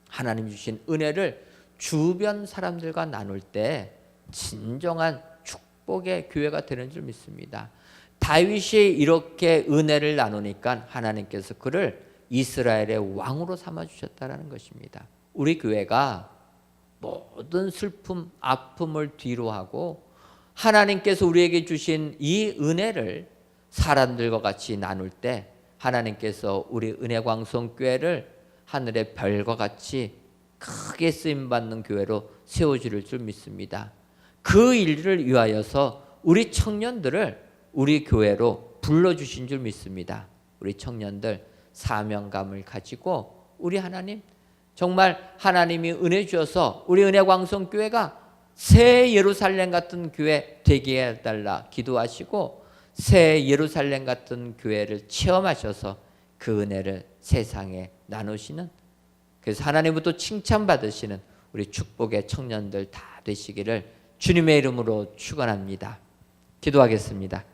하나님 주신 은혜를 주변 사람들과 나눌 때 진정한 축복의 교회가 되는 줄 믿습니다. 다윗이 이렇게 은혜를 나누니까 하나님께서 그를 이스라엘의 왕으로 삼아주셨다는 것입니다. 우리 교회가 모든 슬픔, 아픔을 뒤로하고 하나님께서 우리에게 주신 이 은혜를 사람들과 같이 나눌 때 하나님께서 우리 은혜광성교회를 하늘의 별과 같이 크게 쓰임받는 교회로 세워줄 줄 믿습니다. 그 일을 위하여서 우리 청년들을 우리 교회로 불러주신 줄 믿습니다. 우리 청년들 사명감을 가지고 우리 하나님 정말 하나님이 은혜 주셔서 우리 은혜광성교회가 새 예루살렘 같은 교회 되게 해달라 기도하시고 새 예루살렘 같은 교회를 체험하셔서 그 은혜를 세상에 나누시는 그래서 하나님부터 칭찬받으시는 우리 축복의 청년들 다 되시기를 주님의 이름으로 축원합니다. 기도하겠습니다.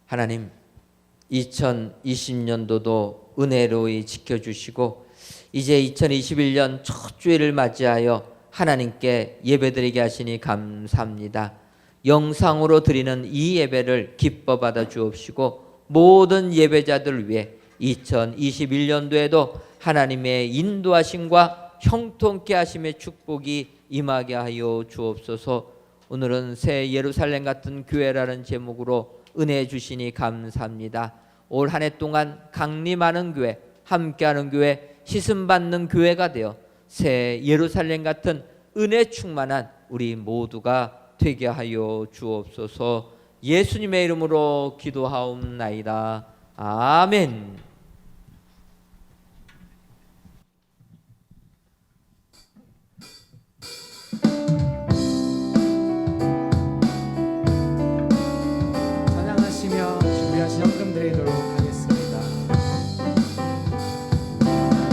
하나님, 2020년도도 은혜로이 지켜주시고 이제 2021년 첫 주일을 맞이하여 하나님께 예배드리게 하시니 감사합니다. 영상으로 드리는 이 예배를 기뻐 받아 주옵시고 모든 예배자들을 위해 2021년도에도 하나님의 인도하심과 형통케 하심의 축복이 임하게 하여 주옵소서. 오늘은 새 예루살렘 같은 교회라는 제목으로 은혜 주시니 감사합니다. 올 한 해 동안 강림하는 교회, 함께하는 교회, 씻음받는 교회가 되어 새 예루살렘 같은 은혜 충만한 우리 모두가 되게 하여 주옵소서. 예수님의 이름으로 기도하옵나이다. 아멘. 찬양하시며 준비하신 헌금 드리도록 하겠습니다.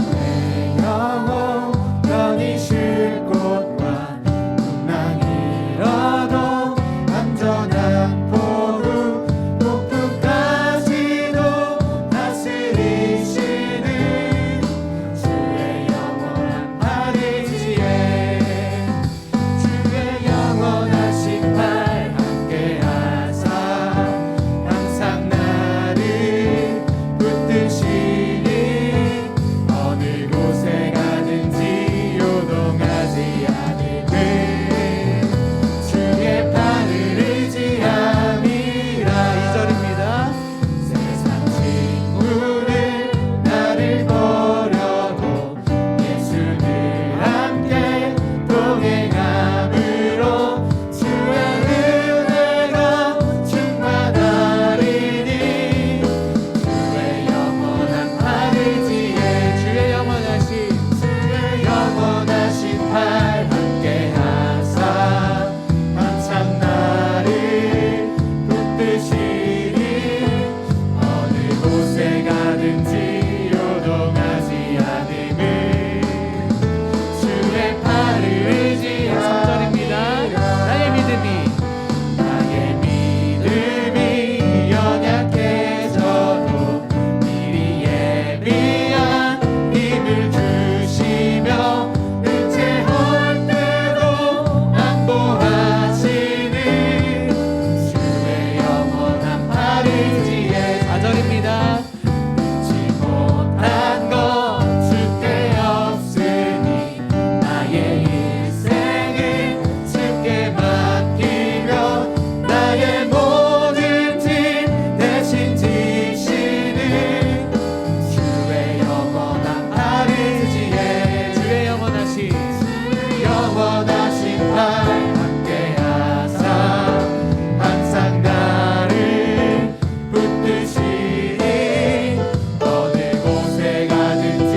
내 영혼이 쉴 곳과 풍랑이라도 안전한 포로 폭풍까지도 다스리시는 주의 영원한 팔 의지에 주의 영원하신 팔 함께하사 항상 나를 붙드시니 어느 곳에 가든지 요동하지 않음을 주의 팔을 의지함이라. 2절입니다. 세상 친구는 나를 버려도 예수는 함께 동행함으로 주의 은혜가 충만하리니 주의 영원한 팔 의지에 주의 영원하신 팔 함께하사 한참 나를 붙드시니 어느 곳에 가든지 요동하지 않음을 주의 팔을 의지함이라. 나의 믿음이 연약해져도 미리 예비한 힘을 주시며 은채 올 때도 안보하시는 주의 영원한 팔 의지에 4절입니다. 잊지 못한 것 주께 없으니 나의 인생을 주께 맡기며 나의 모든 짐 대신 지시는 주의 영원한 팔 의지에 주의 영원하신 팔 함께하사 항상 나를 붙드시니 어느 곳에 가든지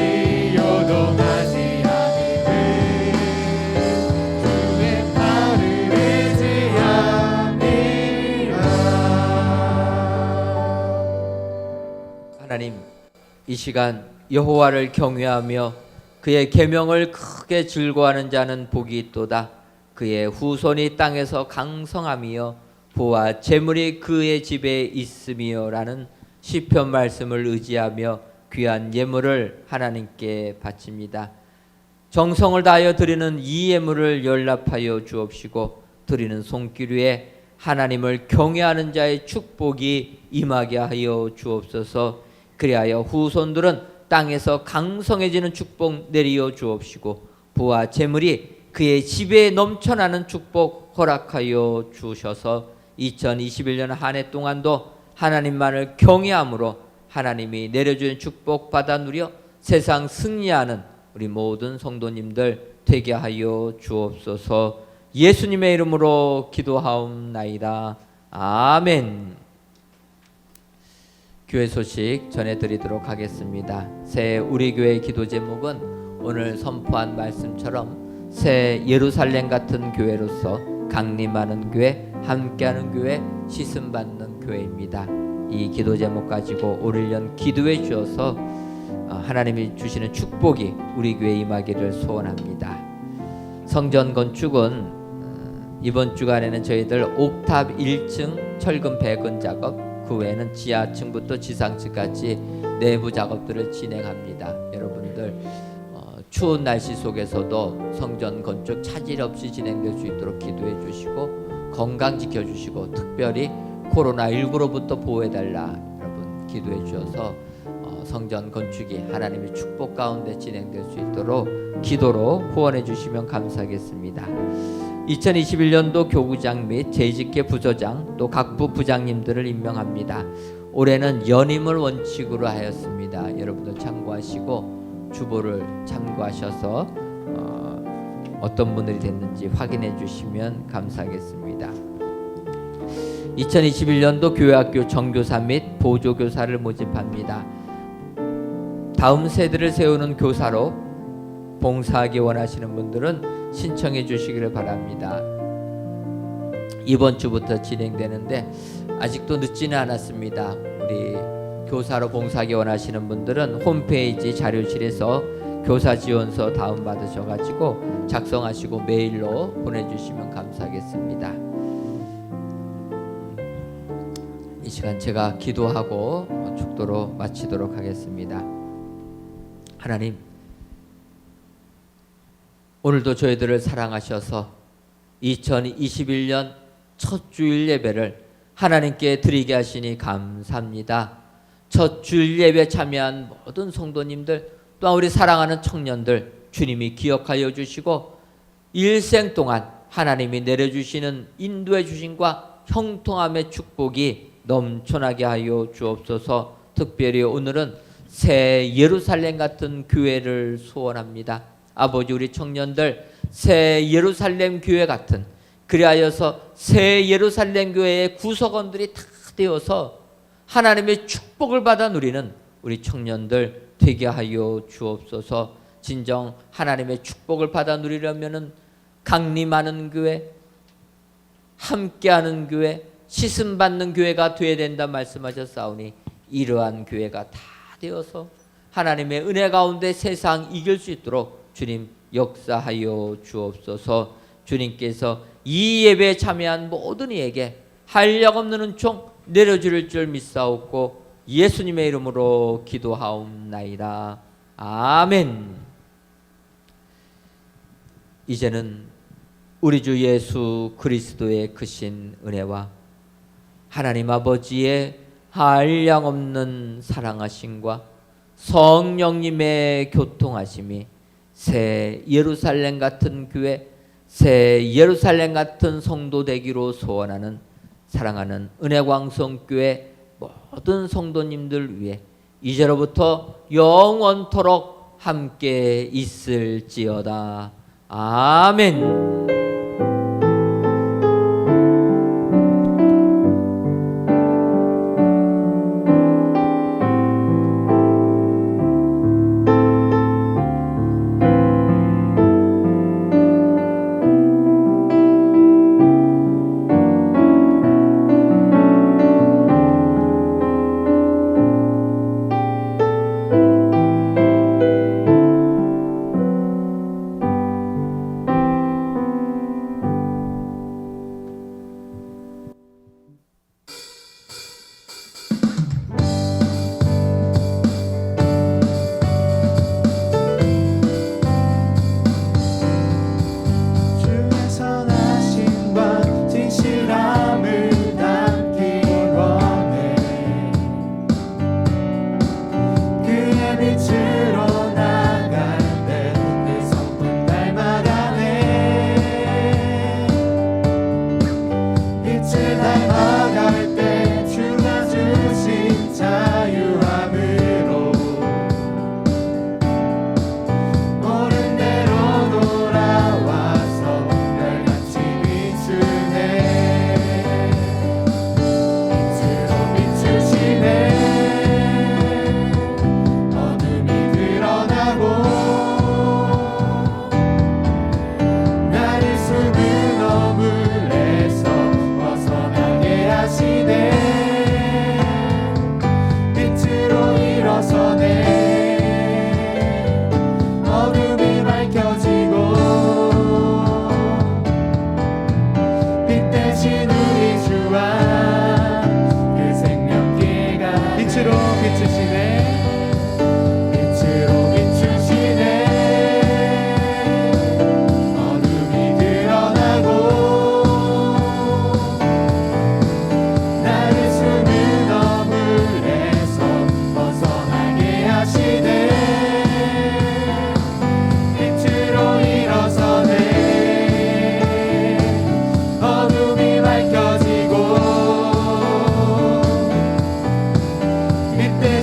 요동하지 않음을 주의 팔을 의지함이라. 하나님, 이 시간 여호와를 경외하며 그의 계명을 크게 즐거워하는 자는 복이 있도다. 그의 후손이 땅에서 강성하며 보아 재물이 그의 집에 있으며라는 시편 말씀을 의지하며 귀한 예물을 하나님께 바칩니다. 정성을 다하여 드리는 이 예물을 연락하여 주옵시고 드리는 손길 위에 하나님을 경외하는 자의 축복이 임하게 하여 주옵소서. 그리하여 후손들은 땅에서 강성해지는 축복 내리어 주옵시고 부와 재물이 그의 집에 넘쳐나는 축복 허락하여 주셔서 2021년 한 해 동안도 하나님만을 경외함으로 하나님이 내려주는 축복 받아 누려 세상 승리하는 우리 모든 성도님들 되게 하여 주옵소서. 예수님의 이름으로 기도하옵나이다. 아멘. 교회 소식 전해드리도록 하겠습니다. 새 우리 교회 기도 제목은 오늘 선포한 말씀처럼 새 예루살렘 같은 교회로서 강림하는 교회, 함께하는 교회, 씻음받는 교회입니다. 이 기도 제목 가지고 올 1년 기도해 주셔서 하나님이 주시는 축복이 우리 교회에 임하기를 소원합니다. 성전 건축은 이번 주간에는 저희들 옥탑 1층 철근 배근 작업, 그 외에는 지하층부터 지상층까지 내부 작업들을 진행합니다. 여러분들 추운 날씨 속에서도 성전 건축 차질 없이 진행될 수 있도록 기도해 주시고 건강 지켜주시고 특별히 코로나19로부터 보호해달라 여러분 기도해 주셔서 성전 건축이 하나님의 축복 가운데 진행될 수 있도록 기도로 후원해 주시면 감사하겠습니다. 2021년도 교구장 및 재직계 부서장 또 각부 부장님들을 임명합니다. 올해는 연임을 원칙으로 하였습니다. 여러분들 참고하시고 주보를 참고하셔서 어떤 분들이 됐는지 확인해 주시면 감사하겠습니다. 2021년도 교회학교 정교사 및 보조교사를 모집합니다. 다음 세대를 세우는 교사로 봉사하기 원하시는 분들은 신청해 주시기를 바랍니다. 이번 주부터 진행되는데 아직도 늦지는 않았습니다. 우리 교사로 봉사하기 원하시는 분들은 홈페이지 자료실에서 교사 지원서 다운받으셔가지고 작성하시고 메일로 보내주시면 감사하겠습니다. 이 시간 제가 기도하고 축도로 마치도록 하겠습니다. 하나님, 오늘도 저희들을 사랑하셔서 2021년 첫 주일 예배를 하나님께 드리게 하시니 감사합니다. 첫 주일 예배 참여한 모든 성도님들 또한 우리 사랑하는 청년들 주님이 기억하여 주시고 일생 동안 하나님이 내려주시는 인도해 주심과 형통함의 축복이 넘쳐나게 하여 주옵소서. 특별히 오늘은 새 예루살렘 같은 교회를 소원합니다. 아버지, 우리 청년들 새 예루살렘 교회 같은, 그리하여서 새 예루살렘 교회의 구석원들이 다 되어서 하나님의 축복을 받아 누리는 우리 청년들 되게 하여 주옵소서. 진정 하나님의 축복을 받아 누리려면은 강림하는 교회, 함께하는 교회, 씻음 받는 교회가 되어야 된다 말씀하셨사오니 이러한 교회가 다 되어서 하나님의 은혜 가운데 세상 이길 수 있도록 주님 역사하여 주옵소서. 주님께서 이 예배에 참여한 모든 이에게 한량없는 은총 내려주실 줄 믿사옵고 예수님의 이름으로 기도하옵나이다. 아멘. 이제는 우리 주 예수 그리스도의 크신 은혜와 하나님 아버지의 한량없는 사랑하심과 성령님의 교통하심이 새 예루살렘 같은 교회, 새 예루살렘 같은 성도 되기로 소원하는 사랑하는 은혜광성교회 모든 성도님들 위해 이제로부터 영원토록 함께 있을지어다. 아멘.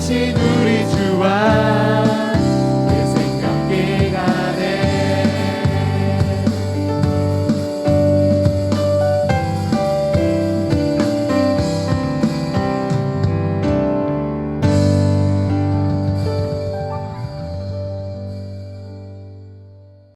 하신 우리 주와